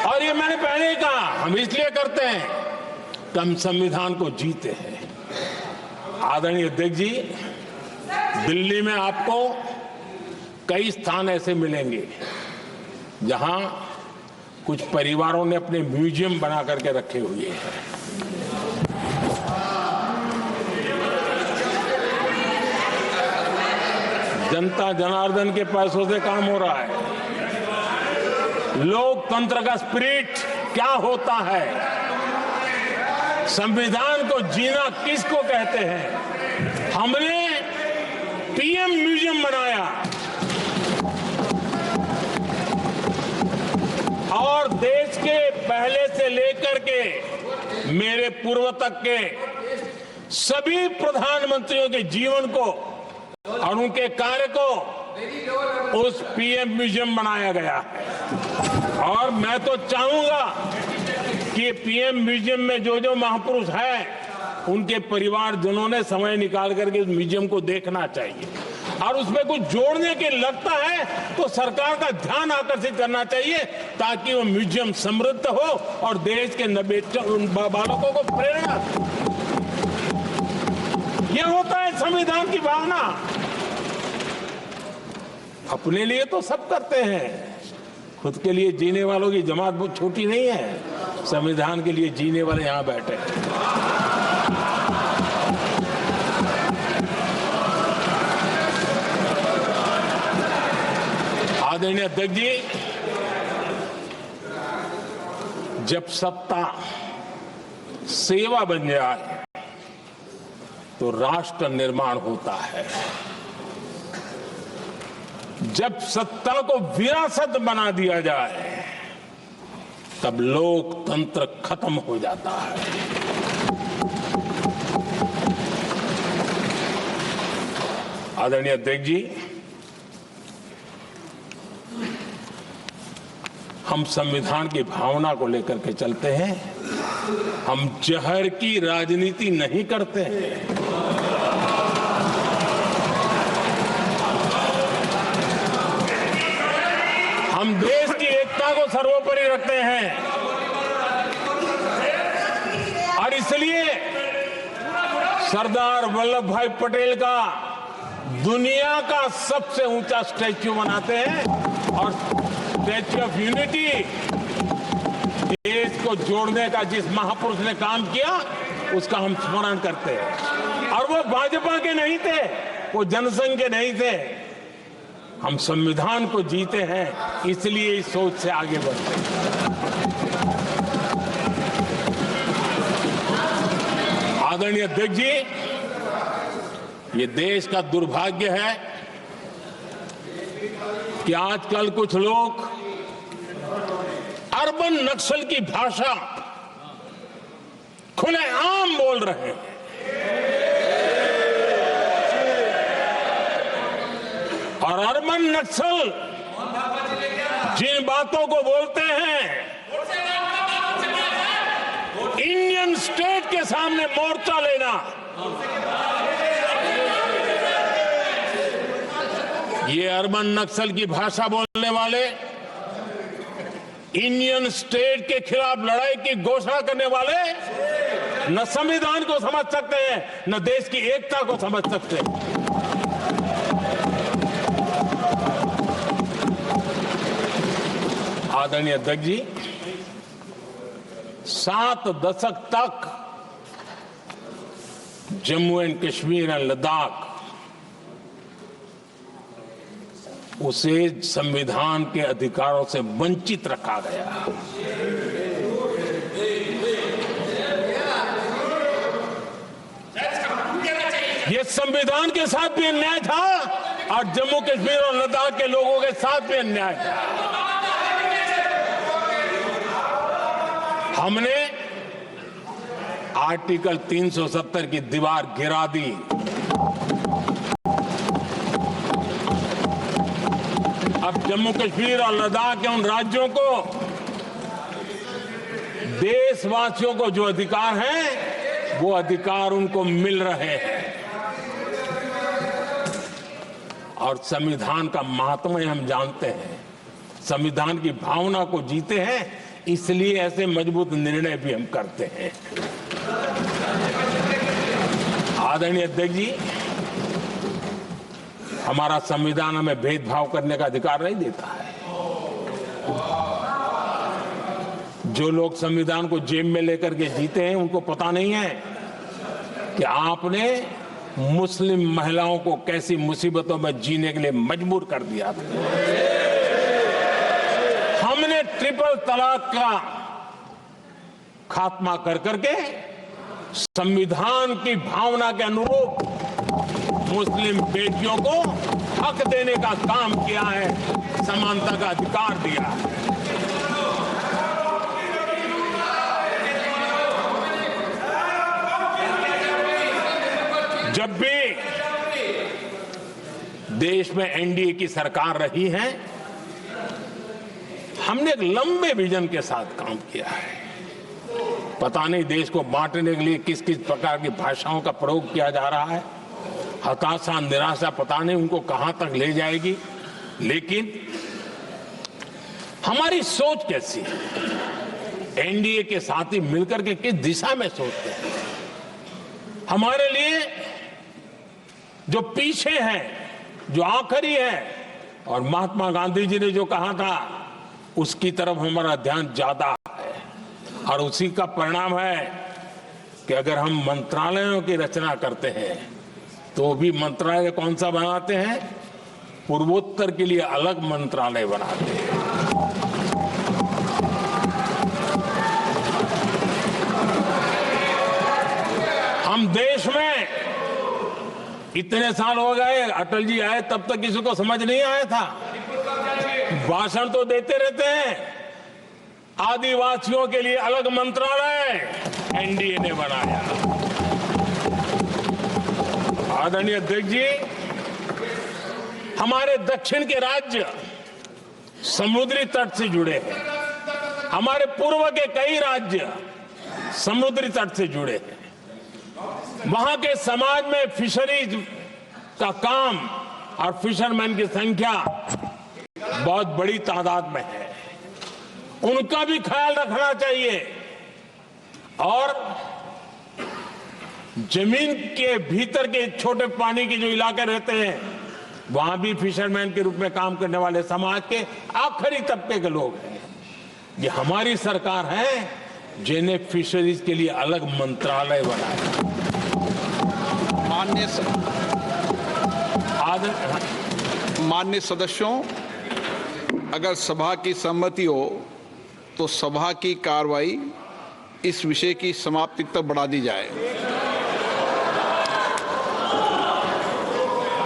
और ये मैंने पहले ही कहा, हम इसलिए करते हैं कि हम संविधान को जीते हैं। आदरणीय अध्यक्ष जी, दिल्ली में आपको कई स्थान ऐसे मिलेंगे जहां कुछ परिवारों ने अपने म्यूजियम बना करके रखे हुए हैं। जनता जनार्दन के पैसों से काम हो रहा है। लोकतंत्र का स्पिरिट क्या होता है, संविधान को जीना किसको कहते हैं। हमने पीएम म्यूजियम बनाया और देश के पहले से लेकर के मेरे पूर्व तक के सभी प्रधानमंत्रियों के जीवन को और उनके कार्य को उस पीएम म्यूजियम बनाया गया है। और मैं तो चाहूंगा कि पीएम म्यूजियम में जो जो महापुरुष हैं उनके परिवारजनों ने समय निकाल करके उस म्यूजियम को देखना चाहिए और उसमें कुछ जोड़ने के लगता है तो सरकार का ध्यान आकर्षित करना चाहिए ताकि वो म्यूजियम समृद्ध हो और देश के बालकों को प्रेरणा। ये होता है संविधान की भावना। अपने लिए तो सब करते हैं, खुद के लिए जीने वालों की जमात बहुत छोटी नहीं है। संविधान के लिए जीने वाले यहां बैठे हैं। आदरणीय अध्यक्ष जी, जब सत्ता सेवा बन जाए तो राष्ट्र निर्माण होता है। जब सत्ता को विरासत बना दिया जाए तब लोकतंत्र खत्म हो जाता है। आदरणीय अध्यक्ष जी, हम संविधान की भावना को लेकर के चलते हैं। हम जहर की राजनीति नहीं करते हैं। हम देश की एकता को सर्वोपरि रखते हैं और इसलिए सरदार वल्लभ भाई पटेल का दुनिया का सबसे ऊंचा स्टैच्यू बनाते हैं और स्टैच्यू ऑफ यूनिटी देश को जोड़ने का जिस महापुरुष ने काम किया उसका हम स्मरण करते हैं। और वो भाजपा के नहीं थे, वो जनसंघ के नहीं थे। हम संविधान को जीते हैं, इसलिए इस सोच से आगे बढ़ते हैं। आदरणीय अध्यक्ष जी, ये देश का दुर्भाग्य है कि आजकल कुछ लोग अर्बन नक्सल की भाषा खुलेआम बोल रहे हैं। और अर्बन नक्सल जिन बातों को बोलते हैं, इंडियन स्टेट के सामने मोर्चा लेना, ये अर्बन नक्सल की भाषा बोलने वाले इंडियन स्टेट के खिलाफ लड़ाई की घोषणा करने वाले न संविधान को समझ सकते हैं, न देश की एकता को समझ सकते हैं। आदरणीय अध्यक्ष जी, 7 दशक तक जम्मू एंड कश्मीर एंड लद्दाख उसे संविधान के अधिकारों से वंचित रखा गया। ये संविधान के साथ भी अन्याय था और जम्मू कश्मीर और लद्दाख के लोगों के साथ भी अन्याय था। हमने आर्टिकल 370 की दीवार गिरा दी। अब जम्मू कश्मीर और लद्दाख के उन राज्यों को, देशवासियों को जो अधिकार हैं, वो अधिकार उनको मिल रहे हैं। और संविधान का महात्म्य हम जानते हैं, संविधान की भावना को जीते हैं, इसलिए ऐसे मजबूत निर्णय भी हम करते हैं। आदरणीय अध्यक्ष जी, हमारा संविधान हमें भेदभाव करने का अधिकार नहीं देता है। जो लोग संविधान को जेब में लेकर के जीते हैं, उनको पता नहीं है कि आपने मुस्लिम महिलाओं को कैसी मुसीबतों में जीने के लिए मजबूर कर दिया था। हमने ट्रिपल तलाक का खात्मा कर करके संविधान की भावना के अनुरूप मुस्लिम बेटियों को हक देने का काम किया है, समानता का अधिकार दिया है। जब भी देश में एनडीए की सरकार रही है, हमने एक लंबे विजन के साथ काम किया है। पता नहीं देश को बांटने के लिए किस किस प्रकार की भाषाओं का प्रयोग किया जा रहा है। हताशा, निराशा पता नहीं उनको कहां तक ले जाएगी, लेकिन हमारी सोच कैसी है, एनडीए के साथी मिलकर के किस दिशा में सोचते हैं। हमारे लिए जो पीछे है, जो आखिरी है, और महात्मा गांधी जी ने जो कहा था, उसकी तरफ हमारा ध्यान ज्यादा है। और उसी का परिणाम है कि अगर हम मंत्रालयों की रचना करते हैं, तो भी मंत्रालय कौन सा बनाते हैं? पूर्वोत्तर के लिए अलग मंत्रालय बनाते हैं। हम देश में इतने साल हो गए, अटल जी आए तब तक किसी को समझ नहीं आया था। भाषण तो देते रहते हैं, आदिवासियों के लिए अलग मंत्रालय एनडीए ने बनाया। आदरणीय अध्यक्ष जी, हमारे दक्षिण के राज्य समुद्री तट से जुड़े हैं, हमारे पूर्व के कई राज्य समुद्री तट से जुड़े हैं। वहां के समाज में फिशरीज का काम और फिशरमैन की संख्या बहुत बड़ी तादाद में है, उनका भी ख्याल रखना चाहिए। और जमीन के भीतर के छोटे पानी के जो इलाके रहते हैं, वहां भी फिशरमैन के रूप में काम करने वाले समाज के आखिरी तबके के लोग हैं। ये हमारी सरकार है जिन्हें फिशरीज के लिए अलग मंत्रालय बनाया। माननीय सदस्यों, अगर सभा की सहमति हो तो सभा की कार्रवाई इस विषय की समाप्ति तक बढ़ा दी जाए।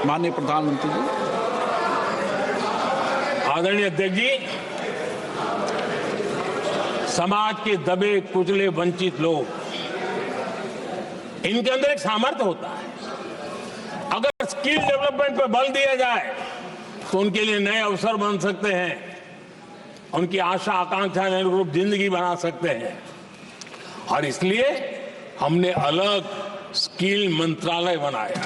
माननीय प्रधानमंत्री जी। आदरणीय अध्यक्ष जी, समाज के दबे कुचले वंचित लोग, इनके अंदर एक सामर्थ्य होता है। अगर स्किल डेवलपमेंट पर बल दिया जाए तो उनके लिए नए अवसर बन सकते हैं, उनकी आशा आकांक्षा अनुरूप जिंदगी बना सकते हैं। और इसलिए हमने अलग स्किल मंत्रालय बनाया।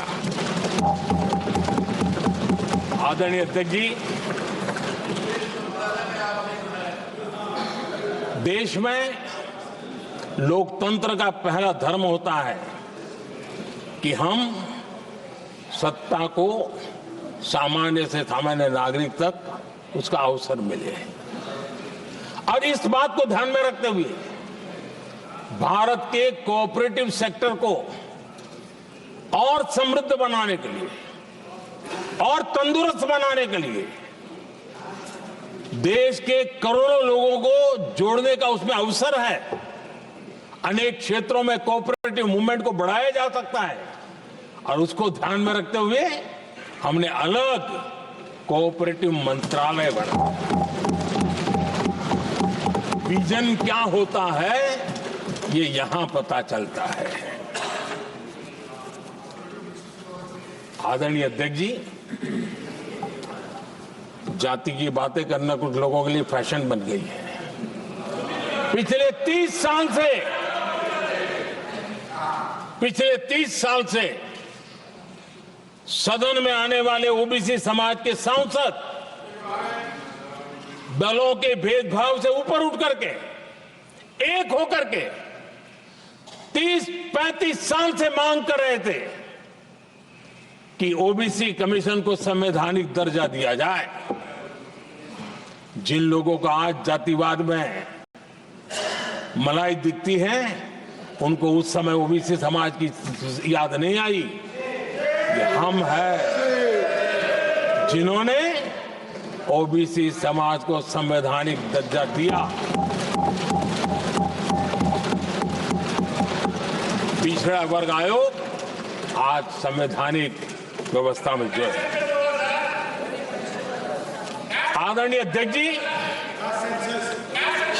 आदरणीय अध्यक्ष जी, देश में लोकतंत्र का पहला धर्म होता है कि हम सत्ता को सामान्य से सामान्य नागरिक तक उसका अवसर मिले। और इस बात को ध्यान में रखते हुए भारत के कोऑपरेटिव सेक्टर को और समृद्ध बनाने के लिए और तंदुरुस्त बनाने के लिए देश के करोड़ों लोगों को जोड़ने का उसमें अवसर है। अनेक क्षेत्रों में कोऑपरेटिव मूवमेंट को बढ़ाया जा सकता है और उसको ध्यान में रखते हुए हमने अलग कोऑपरेटिव मंत्रालय बनाया। विजन क्या होता है ये यहां पता चलता है। आदरणीय अध्यक्ष जी, जाति की बातें करना कुछ लोगों के लिए फैशन बन गई है। पिछले 30 साल से सदन में आने वाले ओबीसी समाज के सांसद दलों के भेदभाव से ऊपर उठ करके एक होकर के 30-35 साल से मांग कर रहे थे कि ओबीसी कमीशन को संवैधानिक दर्जा दिया जाए। जिन लोगों को आज जातिवाद में मलाई दिखती है उनको उस समय ओबीसी समाज की याद नहीं आई। ये हम हैं जिन्होंने ओबीसी समाज को संवैधानिक दर्जा दिया। पिछड़ा वर्ग आयोग आज संवैधानिक व्यवस्था में जो है। आदरणीय अध्यक्ष जी,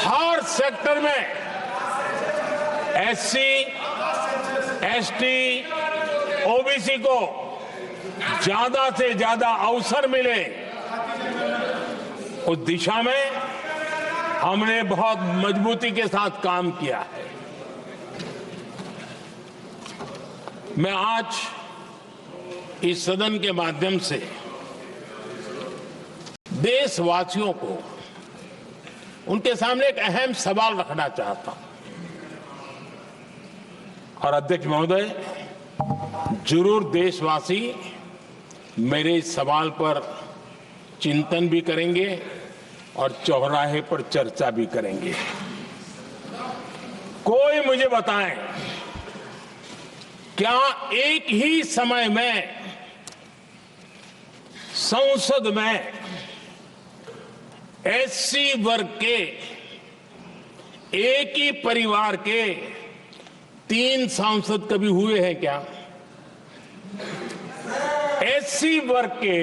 हर सेक्टर में एससी, एसटी, ओबीसी को ज्यादा से ज्यादा अवसर मिले उस दिशा में हमने बहुत मजबूती के साथ काम किया है। मैं आज इस सदन के माध्यम से देशवासियों को उनके सामने एक अहम सवाल रखना चाहता हूं और अध्यक्ष महोदय, जरूर देशवासी मेरे इस सवाल पर चिंतन भी करेंगे और चौराहे पर चर्चा भी करेंगे। कोई मुझे बताएं, क्या एक ही समय में संसद में एससी वर्ग के एक ही परिवार के 3 सांसद कभी हुए हैं क्या? एससी वर्ग के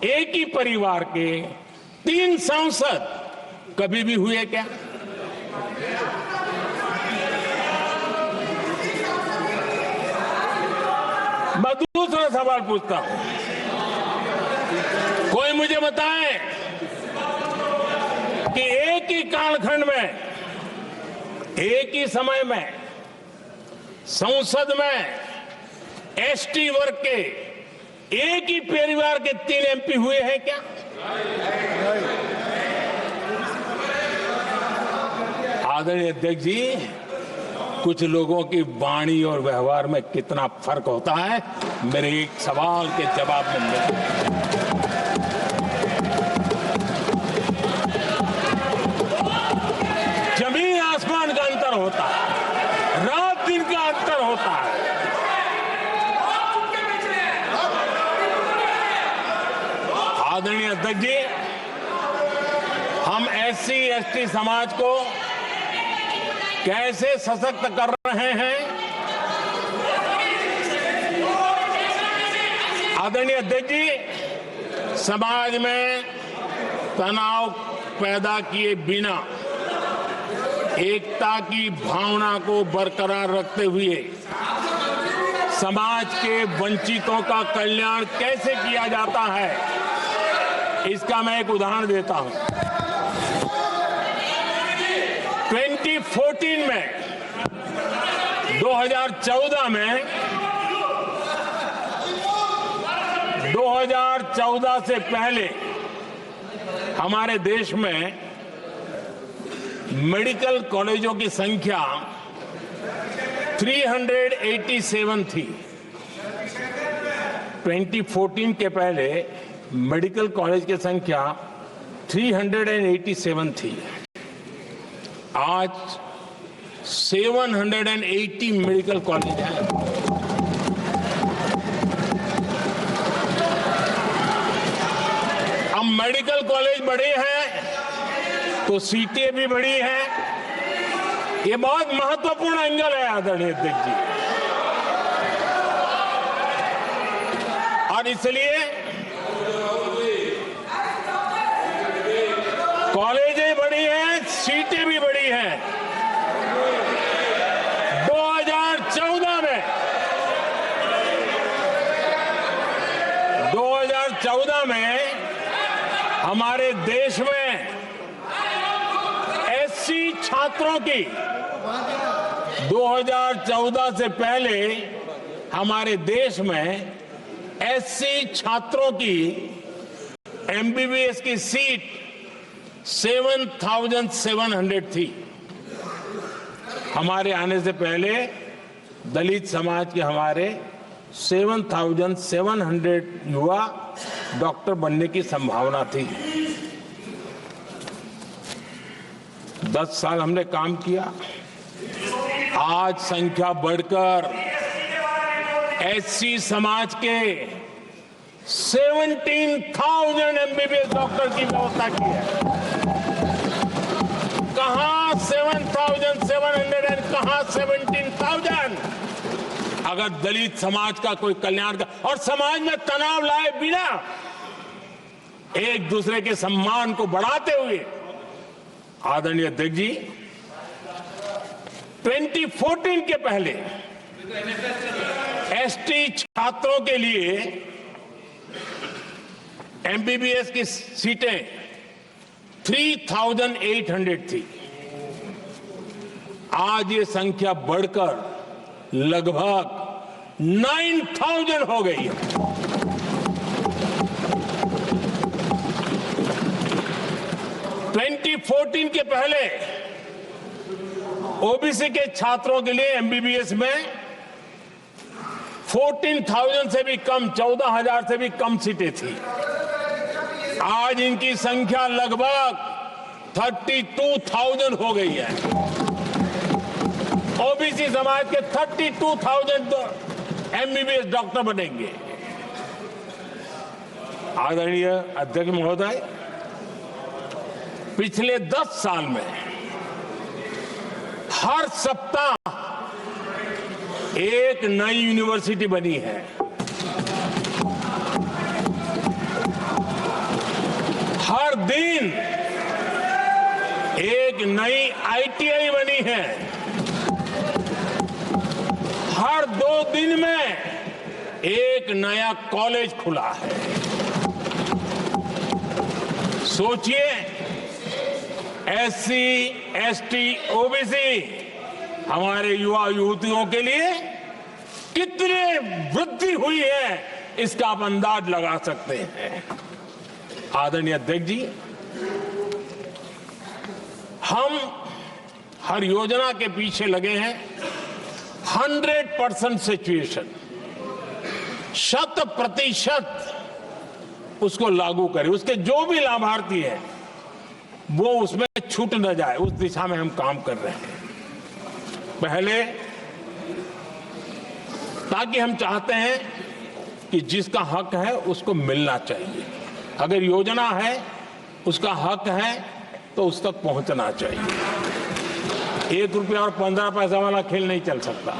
एक ही परिवार के 3 सांसद कभी भी हुए क्या? मैं दूसरा सवाल पूछता हूं, कोई मुझे बताए कि एक ही कालखंड में एक ही समय में संसद में एसटी वर्ग के एक ही परिवार के 3 एमपी हुए हैं क्या? आदरणीय अध्यक्ष जी, कुछ लोगों की वाणी और व्यवहार में कितना फर्क होता है मेरे एक सवाल के जवाब में मिलता। जमीन आसमान का अंतर होता है, रात दिन का अंतर होता है। आदरणीय अध्यक्ष जी, हम एससी एसटी समाज को कैसे सशक्त कर रहे हैं? आदरणीय अध्यक्ष जी, समाज में तनाव पैदा किए बिना एकता की भावना को बरकरार रखते हुए समाज के वंचितों का कल्याण कैसे किया जाता है, इसका मैं एक उदाहरण देता हूं। 2014 में 2014 से पहले हमारे देश में मेडिकल कॉलेजों की संख्या 387 थी। 2014 के पहले मेडिकल कॉलेज की संख्या 387 थी। आज 780 मेडिकल कॉलेज हैं। अब मेडिकल कॉलेज बड़े हैं तो सीटें भी बड़ी हैं। ये बहुत महत्वपूर्ण एंगल है आदरणीय अध्यक्ष जी, और इसलिए कॉलेजें बड़ी हैं, सीटें भी बड़ी हैं। 2014 में हमारे देश में एससी छात्रों की 2014 से पहले हमारे देश में एससी छात्रों की एमबीबीएस की सीट 7,700 थी। हमारे आने से पहले दलित समाज के हमारे 7,700 युवा डॉक्टर बनने की संभावना थी। 10 साल हमने काम किया, आज संख्या बढ़कर एससी समाज के 17,000 एमबीबीएस डॉक्टर की व्यवस्था की है। कहां 7,700 कहां 17,000? अगर दलित समाज का कोई कल्याण का और समाज में तनाव लाए बिना एक दूसरे के सम्मान को बढ़ाते हुए, आदरणीय अध्यक्ष जी 2014 के पहले एसटी छात्रों के लिए एमबीबीएस की सीटें 3,800 थी। आज ये संख्या बढ़कर लगभग 9,000 हो गई है। (2014) के पहले ओबीसी के छात्रों के लिए एमबीबीएस में 14,000 से भी कम, 14,000 से भी कम सीटें थी। आज इनकी संख्या लगभग 32,000 हो गई है। ओबीसी समाज के 32,000 एमबीबीएस डॉक्टर बनेंगे। आदरणीय अध्यक्ष महोदय, पिछले 10 साल में हर सप्ताह एक नई यूनिवर्सिटी बनी है। हर दिन एक नई आईटीआई बनी है। हर 2 दिन में एक नया कॉलेज खुला है। सोचिए, एससी, एसटी, ओबीसी हमारे युवा युवतियों के लिए कितनी वृद्धि हुई है, इसका आप अंदाज लगा सकते हैं। आदरणीय अध्यक्ष जी, हम हर योजना के पीछे लगे हैं 100% सिचुएशन, 100% उसको लागू करें। उसके जो भी लाभार्थी हैं वो उसमें छूट न जाए, उस दिशा में हम काम कर रहे हैं। पहले ताकि हम चाहते हैं कि जिसका हक है उसको मिलना चाहिए। अगर योजना है, उसका हक है, तो उस तक पहुंचना चाहिए। 1 रुपया और 15 पैसा वाला खेल नहीं चल सकता।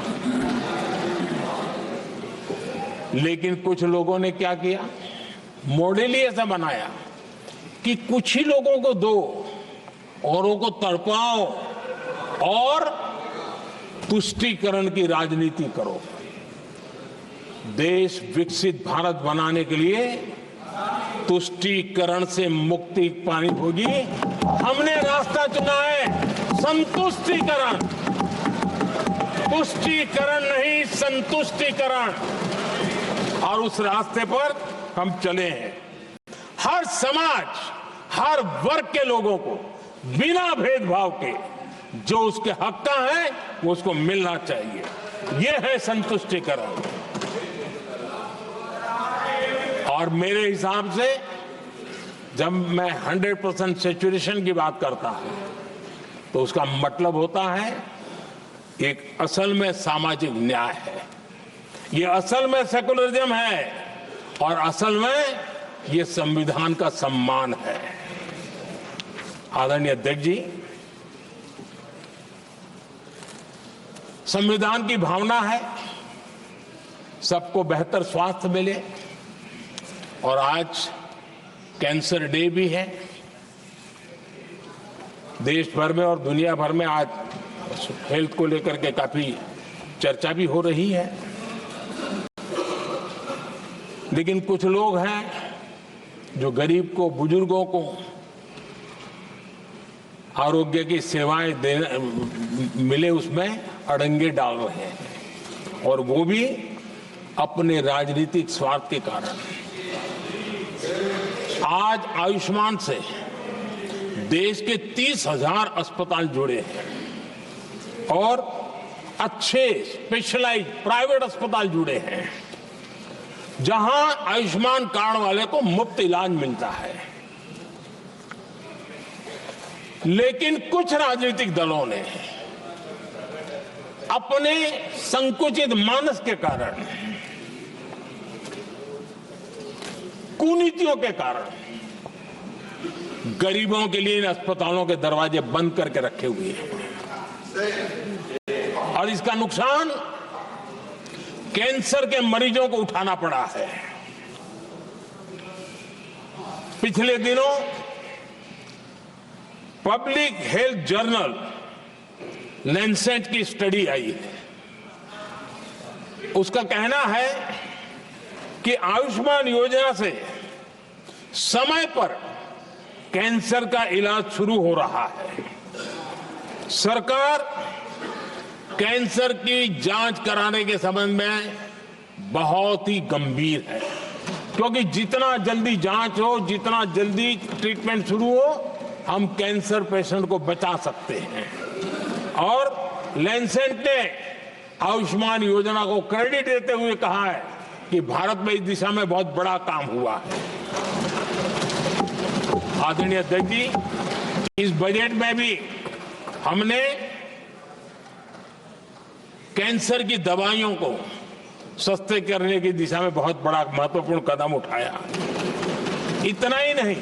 लेकिन कुछ लोगों ने क्या किया, मॉडल ही ऐसा बनाया कि कुछ ही लोगों को दो, औरों को तड़पाओ और तुष्टीकरण की राजनीति करो। देश विकसित भारत बनाने के लिए तुष्टीकरण से मुक्ति पानी होगी। हमने रास्ता चुना है संतुष्टीकरण, तुष्टीकरण नहीं, संतुष्टीकरण, और उस रास्ते पर हम चले हैं। हर समाज, हर वर्ग के लोगों को बिना भेदभाव के जो उसके हक का है वो उसको मिलना चाहिए। ये है संतुष्टीकरण। और मेरे हिसाब से जब मैं 100% सैचुरेशन की बात करता हूं तो उसका मतलब होता है एक असल में सामाजिक न्याय है, ये असल में सेकुलरिज्म है और असल में ये संविधान का सम्मान है। आदरणीय अध्यक्ष जी, संविधान की भावना है सबको बेहतर स्वास्थ्य मिले और आज कैंसर डे भी है। देश भर में और दुनिया भर में आज हेल्थ को लेकर के काफी चर्चा भी हो रही है, लेकिन कुछ लोग हैं जो गरीब को, बुजुर्गों को आरोग्य की सेवाएं मिले उसमें अड़ंगे डाल रहे हैं और वो भी अपने राजनीतिक स्वार्थ के कारण। आज आयुष्मान से देश के 30,000 अस्पताल जुड़े हैं और अच्छे स्पेशलाइज्ड प्राइवेट अस्पताल जुड़े हैं जहां आयुष्मान कार्ड वाले को मुफ्त इलाज मिलता है। लेकिन कुछ राजनीतिक दलों ने अपने संकुचित मानस के कारण, कुनीतियों के कारण गरीबों के लिए इन अस्पतालों के दरवाजे बंद करके रखे हुए हैं और इसका नुकसान कैंसर के मरीजों को उठाना पड़ा है। पिछले दिनों पब्लिक हेल्थ जर्नल लैंसेट की स्टडी आई है, उसका कहना है कि आयुष्मान योजना से समय पर कैंसर का इलाज शुरू हो रहा है। सरकार कैंसर की जांच कराने के संबंध में बहुत ही गंभीर है, क्योंकि जितना जल्दी जांच हो, जितना जल्दी ट्रीटमेंट शुरू हो, हम कैंसर पेशेंट को बचा सकते हैं। और लैंसेट ने आयुष्मान योजना को क्रेडिट देते हुए कहा है कि भारत में इस दिशा में बहुत बड़ा काम हुआ है। आदरणीय अध्यक्ष जी, इस बजट में भी हमने कैंसर की दवाइयों को सस्ते करने की दिशा में बहुत बड़ा महत्वपूर्ण कदम उठाया। इतना ही नहीं,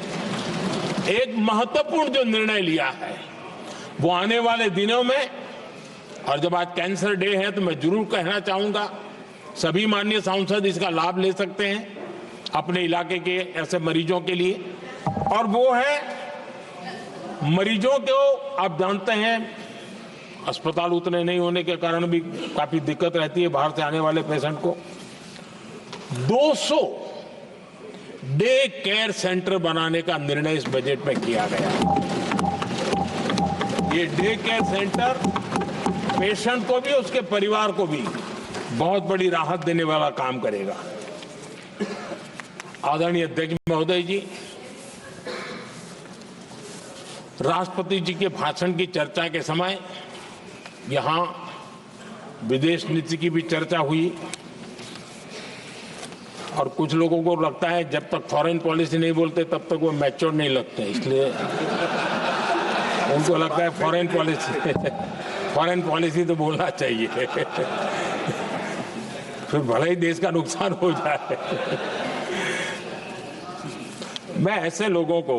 एक महत्वपूर्ण जो निर्णय लिया है वो आने वाले दिनों में, और जब आज कैंसर डे है तो मैं जरूर कहना चाहूंगा सभी माननीय सांसद इसका लाभ ले सकते हैं अपने इलाके के ऐसे मरीजों के लिए, और वो है मरीजों को, आप जानते हैं अस्पताल उतने नहीं होने के कारण भी काफी दिक्कत रहती है बाहर से आने वाले पेशेंट को। 200 डे केयर सेंटर बनाने का निर्णय इस बजट में किया गया। ये डे केयर सेंटर पेशेंट को भी, उसके परिवार को भी बहुत बड़ी राहत देने वाला काम करेगा। आदरणीय अध्यक्ष महोदय जी, राष्ट्रपति जी के भाषण की चर्चा के समय यहां विदेश नीति की भी चर्चा हुई और कुछ लोगों को लगता है जब तक फॉरेन पॉलिसी नहीं बोलते तब तक वो मैच्योर नहीं लगते, इसलिए उनको लगता है फॉरेन पॉलिसी तो बोलना चाहिए फिर भले ही देश का नुकसान हो जाए। मैं ऐसे लोगों को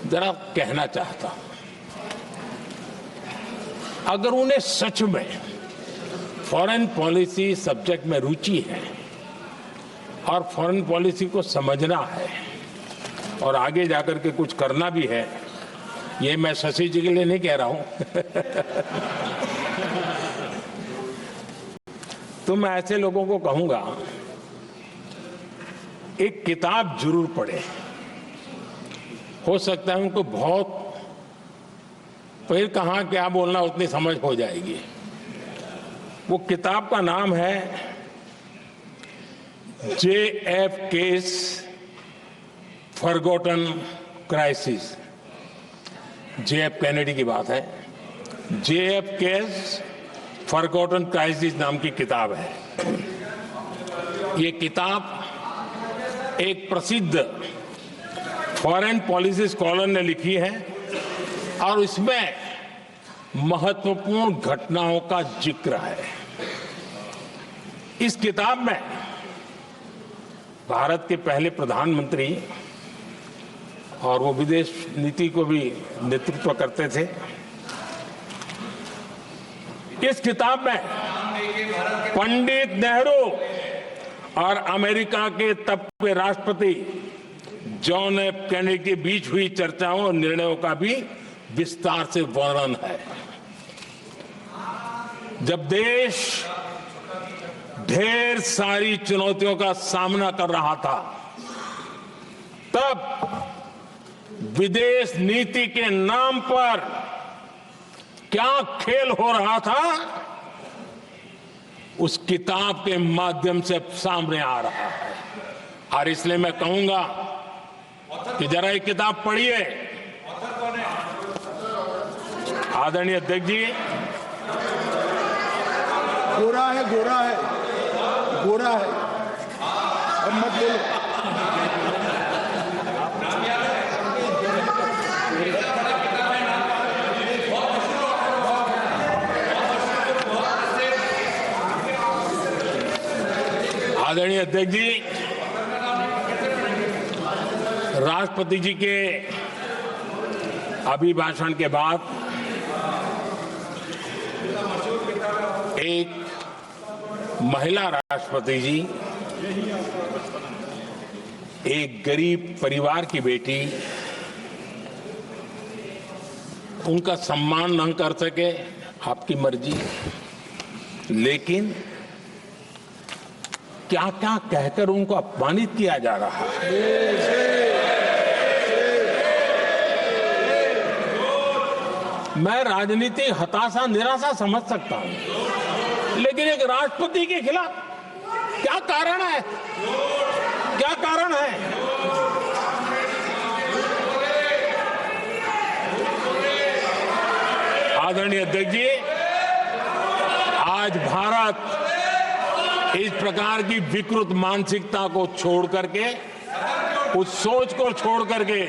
जरा कहना चाहता हूं, अगर उन्हें सच में फॉरेन पॉलिसी सब्जेक्ट में रुचि है और फॉरेन पॉलिसी को समझना है और आगे जाकर के कुछ करना भी है, ये मैं शशि जी के लिए नहीं कह रहा हूं तो मैं ऐसे लोगों को कहूंगा एक किताब जरूर पढ़े। हो सकता है उनको बहुत, फिर कहां क्या बोलना उतनी समझ हो जाएगी। वो किताब का नाम है JFK's forgotten crisis. JF Kennedy की बात है। JFK's फॉरगॉटन क्राइसिस नाम की किताब है। ये किताब एक प्रसिद्ध फॉरेन पॉलिसी स्कॉलर ने लिखी है और इसमें महत्वपूर्ण घटनाओं का जिक्र है। इस किताब में भारत के पहले प्रधानमंत्री और वो विदेश नीति को भी नेतृत्व करते थे। इस किताब में पंडित नेहरू और अमेरिका के तब के राष्ट्रपति जॉन एफ कैनेडी के बीच हुई चर्चाओं और निर्णयों का भी विस्तार से वर्णन है। जब देश ढेर सारी चुनौतियों का सामना कर रहा था, तब विदेश नीति के नाम पर क्या खेल हो रहा था, उस किताब के माध्यम से सामने आ रहा है। और इसलिए मैं कहूंगा कि जरा ये किताब पढ़िए। आदरणीय अध्यक्ष जी, गोरा है, गोरा है, गोरा है, अब मत बोलो। आदरणीय अध्यक्ष जी, राष्ट्रपति जी के अभिभाषण के बाद एक महिला राष्ट्रपति जी एक गरीब परिवार की बेटी, उनका सम्मान न कर सके, आपकी मर्जी, लेकिन क्या क्या कहकर उनको अपमानित किया जा रहा है। मैं राजनीतिक हताशा निराशा समझ सकता हूं, लेकिन एक राष्ट्रपति के खिलाफ क्या कारण है? क्या कारण है? आदरणीय अध्यक्ष जी, आज भारत इस प्रकार की विकृत मानसिकता को छोड़ करके, उस सोच को छोड़ करके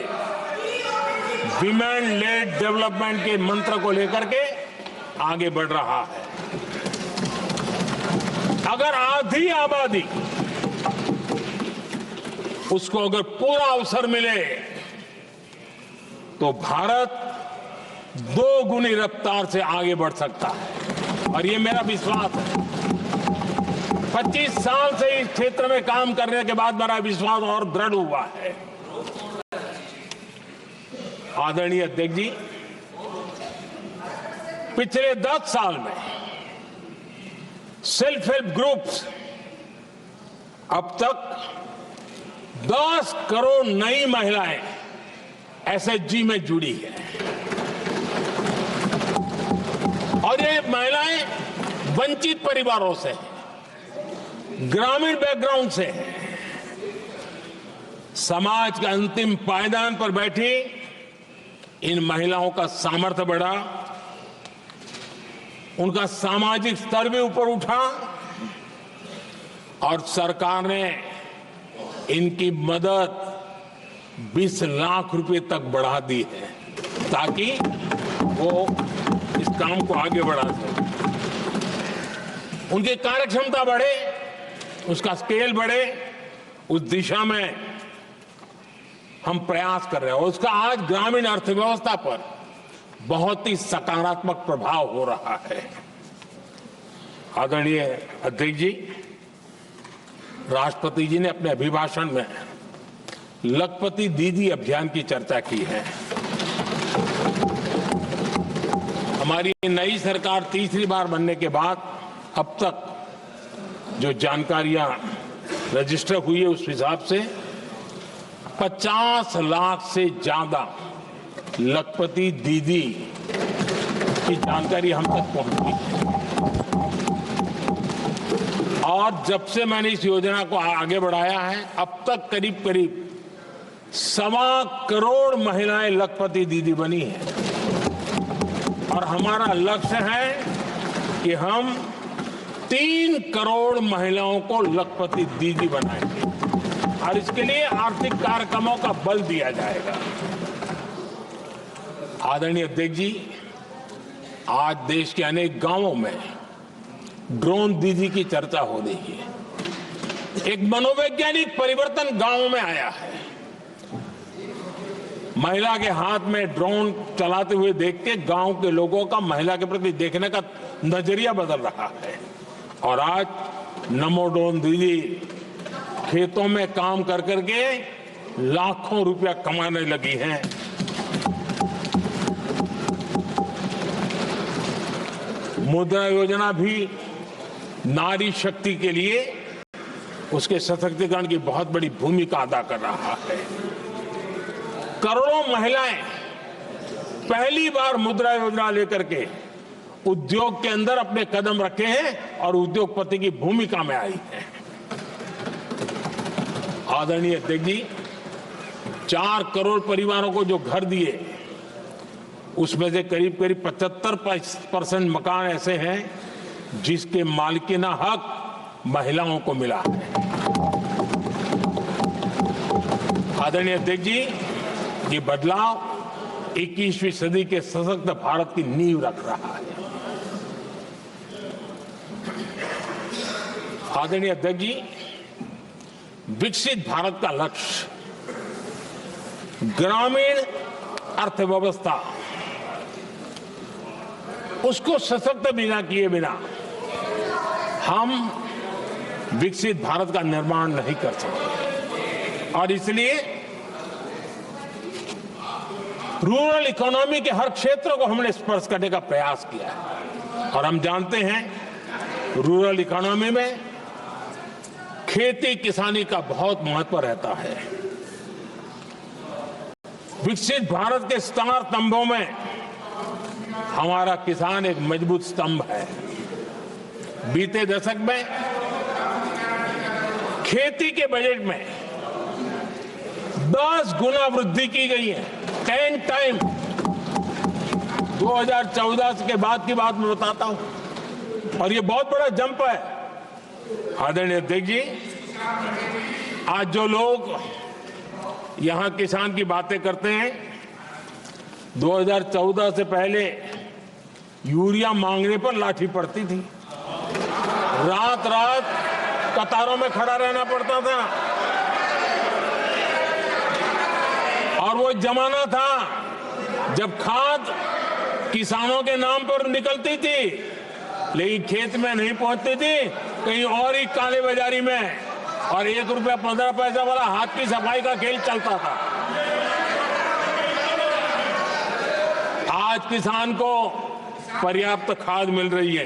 विमेन लेड डेवलपमेंट के मंत्र को लेकर के आगे बढ़ रहा है। अगर आधी आबादी उसको अगर पूरा अवसर मिले तो भारत 2 गुनी रफ्तार से आगे बढ़ सकता है, और ये मेरा विश्वास है। 25 साल से इस क्षेत्र में काम करने के बाद मेरा विश्वास और दृढ़ हुआ है। आदरणीय अध्यक्ष जी, पिछले 10 साल में सेल्फ हेल्प ग्रुप्स अब तक 10 करोड़ नई महिलाएं एसएचजी में जुड़ी है, और ये महिलाएं वंचित परिवारों से, ग्रामीण बैकग्राउंड से, समाज के अंतिम पायदान पर बैठी इन महिलाओं का सामर्थ्य बढ़ा, उनका सामाजिक स्तर भी ऊपर उठा, और सरकार ने इनकी मदद 20 लाख रुपए तक बढ़ा दी है, ताकि वो इस काम को आगे बढ़ा सके। उनकी कार्यक्षमता बढ़े, उसका स्केल बढ़े, उस दिशा में हम प्रयास कर रहे हैं, और उसका आज ग्रामीण अर्थव्यवस्था पर बहुत ही सकारात्मक प्रभाव हो रहा है। आदरणीय अध्यक्ष जी, राष्ट्रपति जी ने अपने अभिभाषण में लखपति दीदी अभियान की चर्चा की है। हमारी नई सरकार तीसरी बार बनने के बाद अब तक जो जानकारियां रजिस्टर हुई है, उस हिसाब से 50 लाख से ज्यादा लखपति दीदी की जानकारी हम तक पहुंची है। और जब से मैंने इस योजना को आगे बढ़ाया है, अब तक करीब करीब 1.25 करोड़ महिलाएं लखपति दीदी बनी हैं, और हमारा लक्ष्य है कि हम 3 करोड़ महिलाओं को लखपति दीदी बनाएंगे, और इसके लिए आर्थिक कार्यक्रमों का बल दिया जाएगा। आदरणीय अध्यक्ष जी, आज देश के अनेक गांवों में ड्रोन दीदी की चर्चा हो रही है। एक मनोवैज्ञानिक परिवर्तन गांवों में आया है। महिला के हाथ में ड्रोन चलाते हुए देख के गांव के लोगों का महिला के प्रति देखने का नजरिया बदल रहा है। और आज नमो ड्रोन दीदी खेतों में काम कर करके लाखों रुपया कमाने लगी हैं। मुद्रा योजना भी नारी शक्ति के लिए उसके सशक्तिकरण की बहुत बड़ी भूमिका अदा कर रहा है। करोड़ों महिलाएं पहली बार मुद्रा योजना लेकर के उद्योग के अंदर अपने कदम रखे हैं और उद्योगपति की भूमिका में आई है। आदरणीय अध्यक्ष जी, 4 करोड़ परिवारों को जो घर दिए, उसमें से करीब 75% मकान ऐसे हैं जिसके मालिकाना हक महिलाओं को मिला है। आदरणीय अध्यक्ष जी, ये बदलाव 21वीं सदी के सशक्त भारत की नींव रख रहा है। आदरणीय अध्यक्ष जी, विकसित भारत का लक्ष्य ग्रामीण अर्थव्यवस्था उसको सशक्त बिना किए बिना हम विकसित भारत का निर्माण नहीं कर सकते। और इसलिए रूरल इकोनॉमी के हर क्षेत्र को हमने स्पर्श करने का प्रयास किया है। और हम जानते हैं रूरल इकोनॉमी में खेती किसानी का बहुत महत्व रहता है। विकसित भारत के 4 स्तंभों में हमारा किसान एक मजबूत स्तंभ है। बीते दशक में खेती के बजट में 10 गुना वृद्धि की गई है, 10 टाइम। 2014 के बाद की बात मैं बताता हूं, और ये बहुत बड़ा जंप है। आदरणीय अध्यक्ष जी, आज जो लोग यहां किसान की बातें करते हैं, 2014 से पहले यूरिया मांगने पर लाठी पड़ती थी, रात रात कतारों में खड़ा रहना पड़ता था। और वो जमाना था जब खाद किसानों के नाम पर निकलती थी, लेकिन खेत में नहीं पहुंचती थी, कहीं और ही काले बाजारी में, और 1 रुपया 15 पैसा वाला हाथ की सफाई का खेल चलता था। आज किसान को पर्याप्त खाद मिल रही है।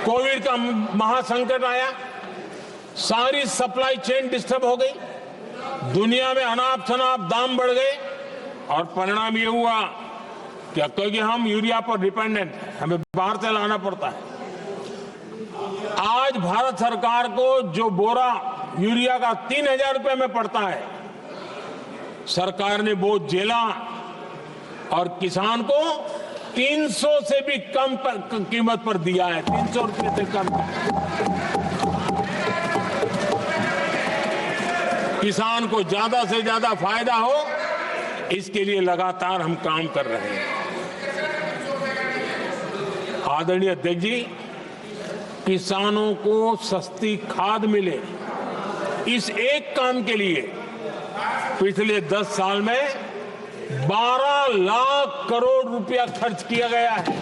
कोविड का महासंकट आया, सारी सप्लाई चेन डिस्टर्ब हो गई, दुनिया में अनाप शनाप दाम बढ़ गए, और परिणाम ये हुआ कि क्योंकि हम यूरिया पर डिपेंडेंट हैं, हमें बाहर से लाना पड़ता है। आज भारत सरकार को जो बोरा यूरिया का 3000 रुपए में पड़ता है, सरकार ने वो झेला और किसान को 300 से भी कम कीमत पर दिया है, 300 रुपए से कम। किसान को ज्यादा से ज्यादा फायदा हो, इसके लिए लगातार हम काम कर रहे हैं। आदरणीय अध्यक्ष जी, किसानों को सस्ती खाद मिले, इस एक काम के लिए पिछले 10 साल में 12 लाख करोड़ रुपया खर्च किया गया है।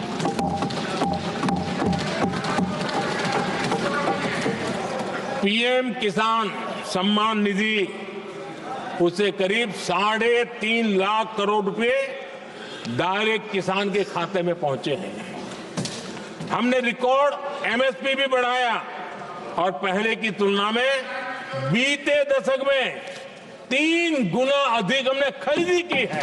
पीएम किसान सम्मान निधि, उसे करीब 3.5 लाख करोड़ रुपए डायरेक्ट किसान के खाते में पहुंचे हैं। हमने रिकॉर्ड एमएसपी भी बढ़ाया, और पहले की तुलना में बीते दशक में 3 गुना अधिक हमने खरीदी की है।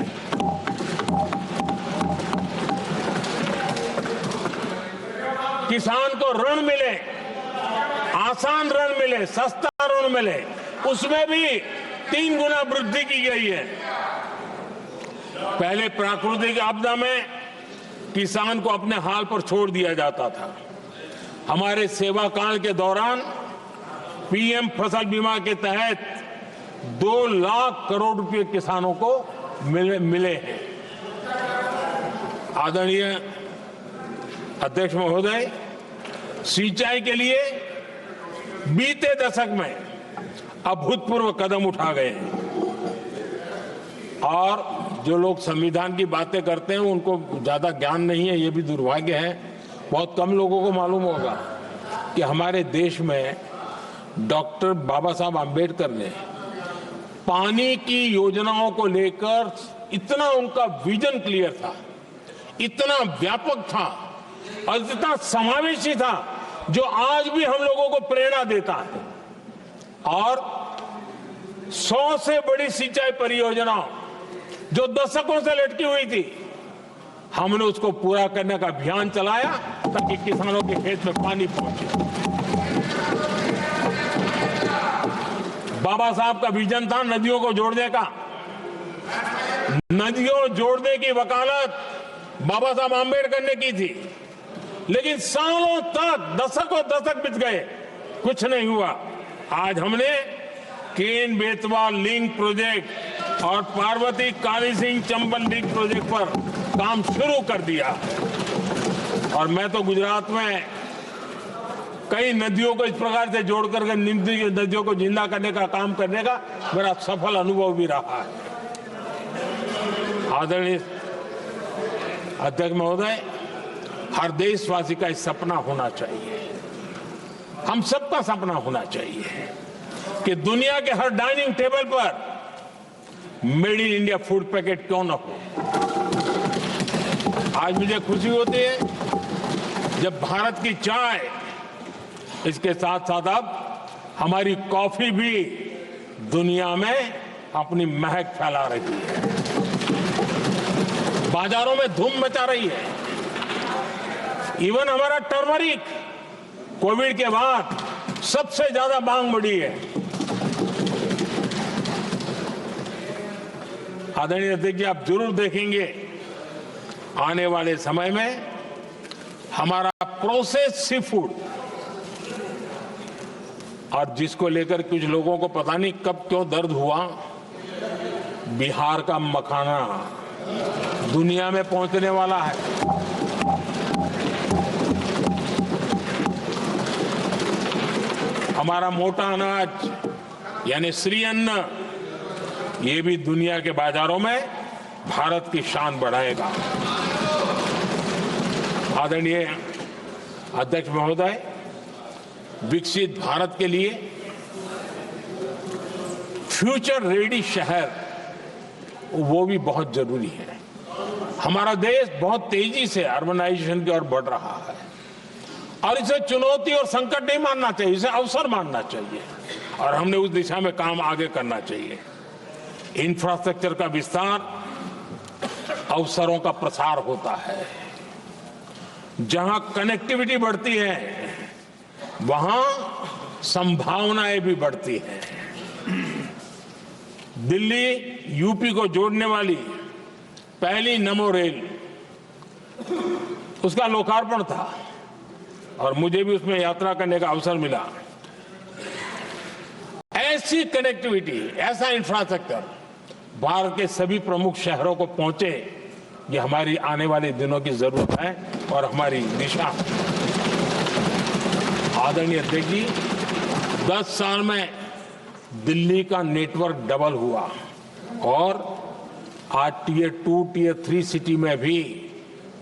किसान को ऋण मिले, आसान ऋण मिले, सस्ता ऋण मिले, उसमें भी 3 गुना वृद्धि की गई है। पहले प्राकृतिक आपदा में किसान को अपने हाल पर छोड़ दिया जाता था। हमारे सेवा काल के दौरान पीएम फसल बीमा के तहत 2 लाख करोड़ रुपए किसानों को मिले हैं। आदरणीय अध्यक्ष महोदय, सिंचाई के लिए बीते दशक में अभूतपूर्व कदम उठा गए हैं और जो लोग संविधान की बातें करते हैं उनको ज्यादा ज्ञान नहीं है, ये भी दुर्भाग्य है। बहुत कम लोगों को मालूम होगा कि हमारे देश में डॉक्टर बाबा साहब आम्बेडकर ने पानी की योजनाओं को लेकर इतना उनका विजन क्लियर था, इतना व्यापक था और इतना समावेशी था जो आज भी हम लोगों को प्रेरणा देता है। और 100 से बड़ी सिंचाई परियोजना जो दशकों से लटकी हुई थी, हमने उसको पूरा करने का अभियान चलाया ताकि किसानों के खेत में पानी पहुंचे। बाबा साहब का विजन था नदियों को जोड़ने का। नदियों जोड़ने की वकालत बाबा साहब आम्बेडकर ने की थी, लेकिन सालों तक दशकों दशक बीत गए, कुछ नहीं हुआ। आज हमने केन बेतवा लिंक प्रोजेक्ट और पार्वती काली सिंह चंबल लिंक प्रोजेक्ट पर काम शुरू कर दिया और मैं तो गुजरात में कई नदियों को इस प्रकार से जोड़कर नदियों को जिंदा करने का काम करने का मेरा सफल अनुभव भी रहा है। आदरणीय अध्यक्ष महोदय, हर देशवासी का इस सपना होना चाहिए, हम सबका सपना होना चाहिए कि दुनिया के हर डाइनिंग टेबल पर made in India food packet क्यों न हो। आज मुझे खुशी होती है जब भारत की चाय, इसके साथ साथ अब हमारी कॉफी भी दुनिया में अपनी महक फैला रही है, बाजारों में धूम मचा रही है। इवन हमारा टर्मरिक कोविड के बाद सबसे ज्यादा मांग बढ़ी है। आदरणीय अध्यक्ष जी, आप जरूर देखेंगे आने वाले समय में हमारा प्रोसेस सी फूड, और जिसको लेकर कुछ लोगों को पता नहीं कब क्यों दर्द हुआ, बिहार का मखाना दुनिया में पहुंचने वाला है। हमारा मोटा अनाज यानी श्री अन्न, ये भी दुनिया के बाजारों में भारत की शान बढ़ाएगा। आदरणीय अध्यक्ष महोदय, विकसित भारत के लिए फ्यूचर रेडी शहर वो भी बहुत जरूरी है। हमारा देश बहुत तेजी से अर्बनाइजेशन की ओर बढ़ रहा है और इसे चुनौती और संकट नहीं मानना चाहिए, इसे अवसर मानना चाहिए और हमने उस दिशा में काम आगे करना चाहिए। इंफ्रास्ट्रक्चर का विस्तार अवसरों का प्रसार होता है। जहां कनेक्टिविटी बढ़ती है वहां संभावनाएं भी बढ़ती हैं। दिल्ली यूपी को जोड़ने वाली पहली नमो रेल, उसका लोकार्पण था और मुझे भी उसमें यात्रा करने का अवसर मिला। ऐसी कनेक्टिविटी, ऐसा इंफ्रास्ट्रक्चर भारत के सभी प्रमुख शहरों को पहुंचे, ये हमारी आने वाले दिनों की जरूरत है और हमारी दिशा। आदरणीय अध्यक्ष जी, 10 साल में दिल्ली का नेटवर्क डबल हुआ और आज टियर 2, टियर 3 सिटी में भी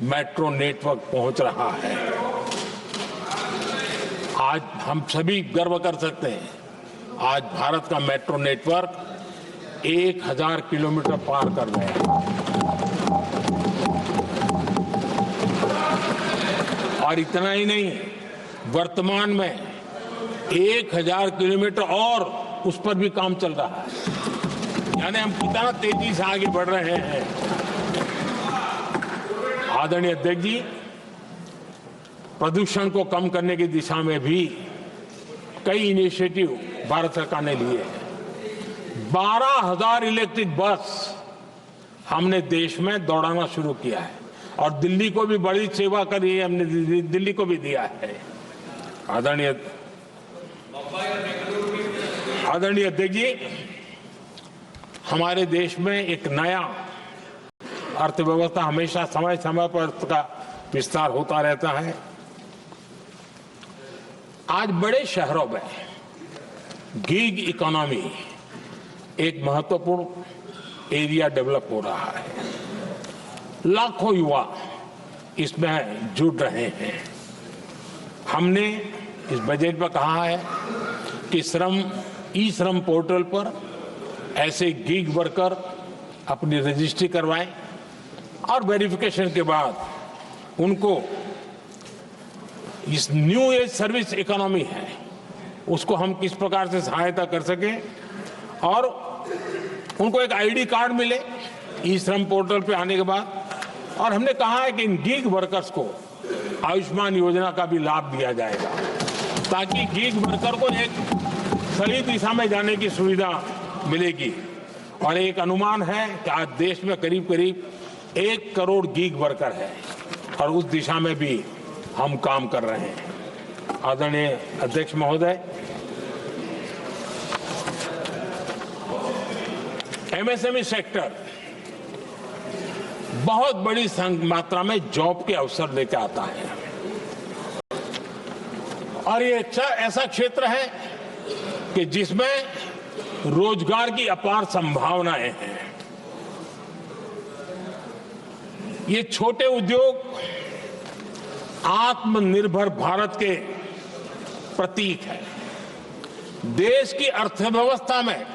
मेट्रो नेटवर्क पहुंच रहा है। आज हम सभी गर्व कर सकते हैं, आज भारत का मेट्रो नेटवर्क 1000 किलोमीटर पार कर गया और इतना ही नहीं, वर्तमान में 1000 किलोमीटर और उस पर भी काम चल रहा है। यानी हम कितना तेजी से आगे बढ़ रहे हैं। आदरणीय अध्यक्ष जी, प्रदूषण को कम करने की दिशा में भी कई इनिशिएटिव भारत सरकार ने लिए हैं। 12,000 इलेक्ट्रिक बस हमने देश में दौड़ाना शुरू किया है और दिल्ली को भी बड़ी सेवा करी है, हमने दिल्ली को भी दिया है। आदरणीय अध्यक्ष जी, हमारे देश में एक नया अर्थव्यवस्था हमेशा समय समय पर उसका विस्तार होता रहता है। आज बड़े शहरों में गीग इकोनॉमी एक महत्वपूर्ण एरिया डेवलप हो रहा है। लाखों युवा इसमें जुड़ रहे हैं। हमने इस बजट में कहा है कि ई श्रम पोर्टल पर ऐसे गीग वर्कर अपनी रजिस्ट्री करवाएं और वेरिफिकेशन के बाद उनको इस न्यू एज सर्विस इकोनॉमी है उसको हम किस प्रकार से सहायता कर सकें और उनको एक आईडी कार्ड मिले ई श्रम पोर्टल पे आने के बाद। और हमने कहा है कि इन गीग वर्कर्स को आयुष्मान योजना का भी लाभ दिया जाएगा ताकि गीग वर्कर को एक सही दिशा में जाने की सुविधा मिलेगी। और एक अनुमान है कि आज देश में करीब करीब 1 करोड़ गीग वर्कर है और उस दिशा में भी हम काम कर रहे हैं। आदरणीय अध्यक्ष महोदय, एमएसएमई सेक्टर बहुत बड़ी मात्रा में जॉब के अवसर लेकर आता है और ये ऐसा क्षेत्र है कि जिसमें रोजगार की अपार संभावनाएं हैं। ये छोटे उद्योग आत्मनिर्भर भारत के प्रतीक है। देश की अर्थव्यवस्था में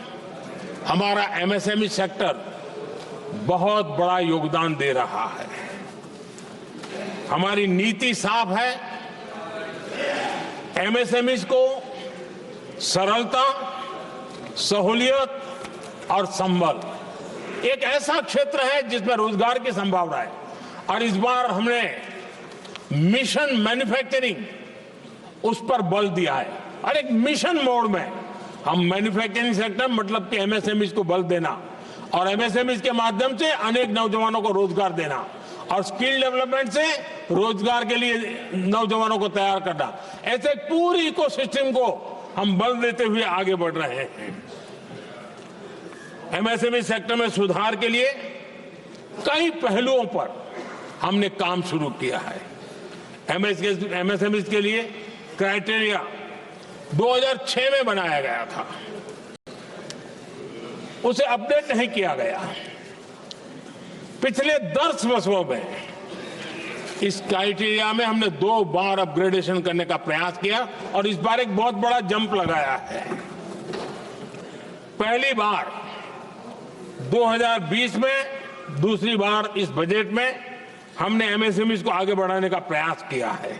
हमारा एमएसएमई सेक्टर बहुत बड़ा योगदान दे रहा है। हमारी नीति साफ है, एमएसएमई को सरलता, सहूलियत और संबल एक ऐसा क्षेत्र है जिसमें रोजगार की संभावना है। और इस बार हमने मिशन मैन्युफैक्चरिंग उस पर बल दिया है और एक मिशन मोड में हम मैन्युफैक्चरिंग सेक्टर मतलब कि एमएसएमई को बल देना और एमएसएमई के माध्यम से अनेक नौजवानों को रोजगार देना और स्किल डेवलपमेंट से रोजगार के लिए नौजवानों को तैयार करना, ऐसे पूरी इकोसिस्टम को हम बल देते हुए आगे बढ़ रहे हैं। एमएसएमई सेक्टर में सुधार के लिए कई पहलुओं पर हमने काम शुरू किया है। एमएसएमई के लिए क्राइटेरिया 2006 में बनाया गया था, उसे अपडेट नहीं किया गया। पिछले 10 वर्षों में इस क्राइटेरिया में हमने 2 बार अपग्रेडेशन करने का प्रयास किया और इस बार एक बहुत बड़ा जंप लगाया है। पहली बार 2020 में, दूसरी बार इस बजट में हमने एमएसएमई को आगे बढ़ाने का प्रयास किया है।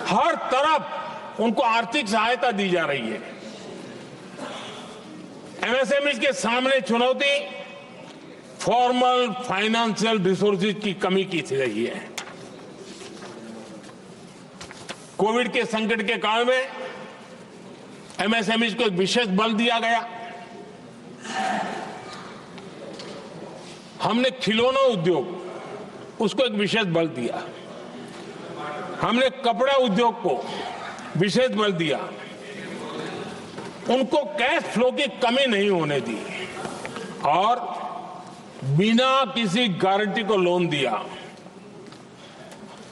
हर तरफ उनको आर्थिक सहायता दी जा रही है। एमएसएमई के सामने चुनौती फॉर्मल फाइनेंशियल रिसोर्सेज की कमी की रही है। कोविड के संकट के काल में एमएसएमई को एक विशेष बल दिया गया। हमने खिलौना उद्योग उसको एक विशेष बल दिया। हमने कपड़ा उद्योग को विशेष बल दिया। उनको कैश फ्लो की कमी नहीं होने दी और बिना किसी गारंटी को लोन दिया।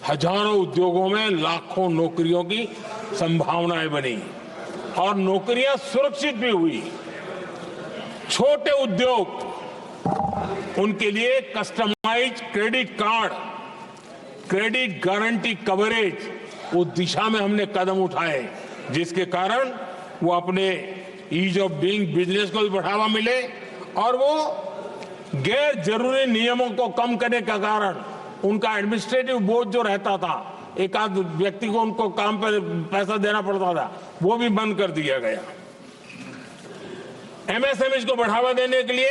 हजारों उद्योगों में लाखों नौकरियों की संभावनाएं बनी और नौकरियां सुरक्षित भी हुई। छोटे उद्योग, उनके लिए customise credit card, credit guarantee coverage, उस दिशा में हमने कदम उठाए जिसके कारण वो अपने ईज ऑफ डूइंग बिजनेस को भी बढ़ावा मिले और वो गैर जरूरी नियमों को कम करने का कारण उनका एडमिनिस्ट्रेटिव बोझ जो रहता था, एक आध व्यक्ति को उनको काम पर पैसा देना पड़ता था, वो भी बंद कर दिया गया। एमएसएमई को बढ़ावा देने के लिए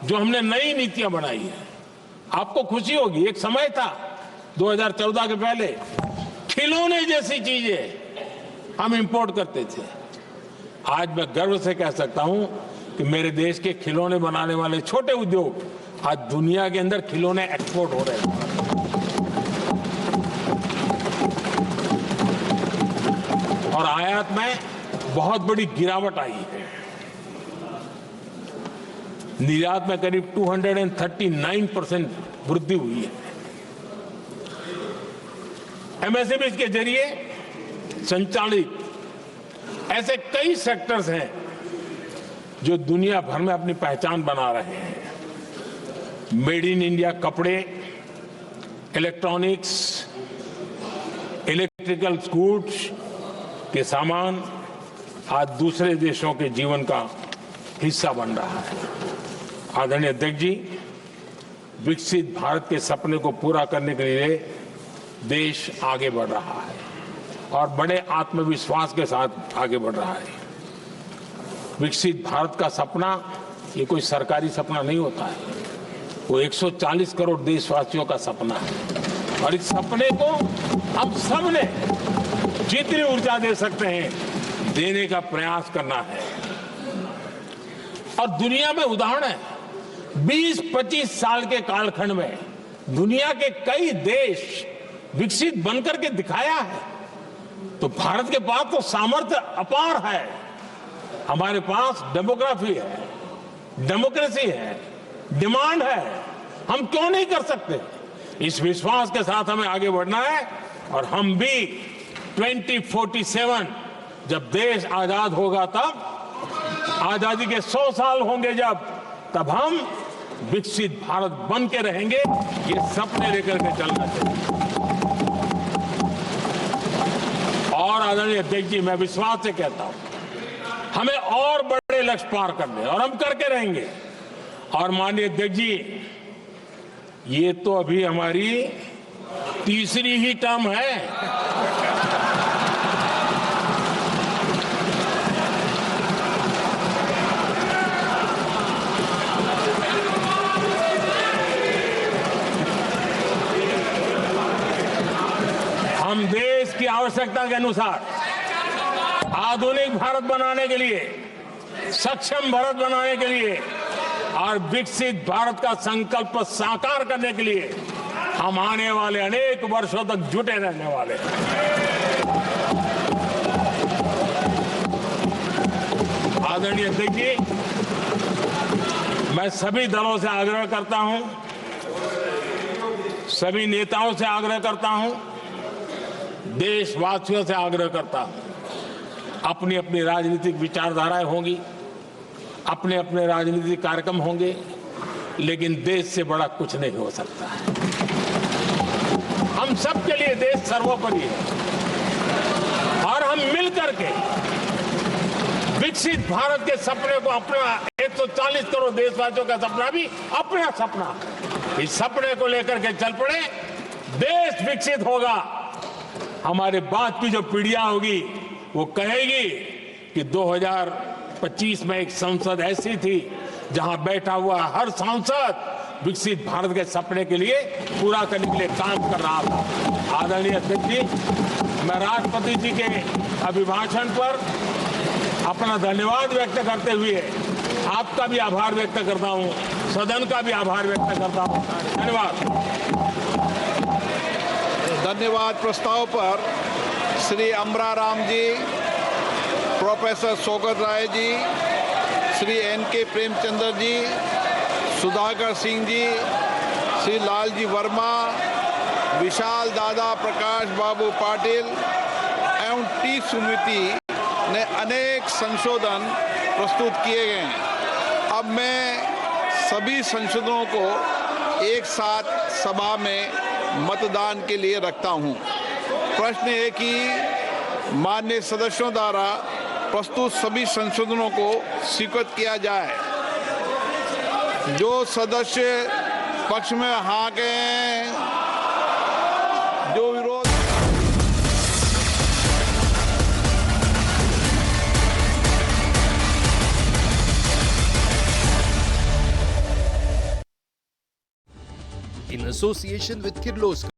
जो हमने नई नीतियां बनाई है, आपको खुशी होगी, एक समय था 2014 के पहले खिलौने जैसी चीजें हम इंपोर्ट करते थे। आज मैं गर्व से कह सकता हूं कि मेरे देश के खिलौने बनाने वाले छोटे उद्योग आज दुनिया के अंदर खिलौने एक्सपोर्ट हो रहे हैं। और आयात में बहुत बड़ी गिरावट आई है। निर्यात में करीब 239% वृद्धि हुई है। एमएसएमई के जरिए संचालित ऐसे कई सेक्टर्स हैं जो दुनिया भर में अपनी पहचान बना रहे हैं। मेड इन इंडिया कपड़े, इलेक्ट्रॉनिक्स, इलेक्ट्रिकल गुड्स के सामान आज दूसरे देशों के जीवन का हिस्सा बन रहा है। आदरणीय अध्यक्ष जी, विकसित भारत के सपने को पूरा करने के लिए देश आगे बढ़ रहा है और बड़े आत्मविश्वास के साथ आगे बढ़ रहा है। विकसित भारत का सपना ये कोई सरकारी सपना नहीं होता है, वो 140 करोड़ देशवासियों का सपना है और इस सपने को हम सब ने जितनी ऊर्जा दे सकते हैं देने का प्रयास करना है। और दुनिया में उदाहरण है, 20-25 साल के कालखंड में दुनिया के कई देश विकसित बनकर के दिखाया है। तो भारत के पास तो सामर्थ्य अपार है। हमारे पास डेमोग्राफी है, डेमोक्रेसी है, डिमांड है, हम क्यों नहीं कर सकते? इस विश्वास के साथ हमें आगे बढ़ना है और हम भी 2047 जब देश आजाद होगा, तब आजादी के 100 साल होंगे जब, तब हम विकसित भारत बन के रहेंगे। ये सपने लेकर के चलना चाहिए। और आदरणीय अध्यक्ष जी, मैं विश्वास से कहता हूं हमें और बड़े लक्ष्य पार करने और हम करके रहेंगे। और माननीय अध्यक्ष जी, ये तो अभी हमारी तीसरी ही टर्म है। हम देश की आवश्यकता के अनुसार आधुनिक भारत बनाने के लिए, सक्षम भारत बनाने के लिए और विकसित भारत का संकल्प साकार करने के लिए हम आने वाले अनेक वर्षों तक जुटे रहने वाले हैं। आदरणीय अध्यक्ष जी, मैं सभी दलों से आग्रह करता हूं, सभी नेताओं से आग्रह करता हूं, देशवासियों से आग्रह करता हूं, अपनी अपनी राजनीतिक विचारधाराएं होंगी, अपने अपने राजनीतिक कार्यक्रम होंगे, लेकिन देश से बड़ा कुछ नहीं हो सकता है। हम सबके लिए देश सर्वोपरि है और हम मिलकर के विकसित भारत के सपने को, अपना 140 करोड़ देशवासियों का सपना भी अपना सपना, इस सपने को लेकर के चल पड़े। देश विकसित होगा, हमारे बाद की जो पीढ़ियां होगी वो कहेगी कि 2025 में एक संसद ऐसी थी जहां बैठा हुआ हर सांसद विकसित भारत के सपने के लिए पूरा करने के लिए काम कर रहा था। आदरणीय अध्यक्ष जी, मैं राष्ट्रपति जी के अभिभाषण पर अपना धन्यवाद व्यक्त करते हुए आपका भी आभार व्यक्त करता हूं, सदन का भी आभार व्यक्त करता हूं। धन्यवाद। धन्यवाद। प्रस्ताव पर श्री अमरा राम जी, प्रोफेसर सौगत राय जी, श्री एन.के. प्रेमचंद्र जी, सुधाकर सिंह जी, श्री लालजी वर्मा, विशाल दादा, प्रकाश बाबू पाटिल एवं टी सुमिति ने अनेक संशोधन प्रस्तुत किए गए हैं। अब मैं सभी संशोधनों को एक साथ सभा में मतदान के लिए रखता हूं। प्रश्न है कि माननीय सदस्यों द्वारा प्रस्तुत सभी संशोधनों को स्वीकृत किया जाए। जो सदस्य पक्ष में हाँ कहें, जो विरोध। In association with Kirloskar.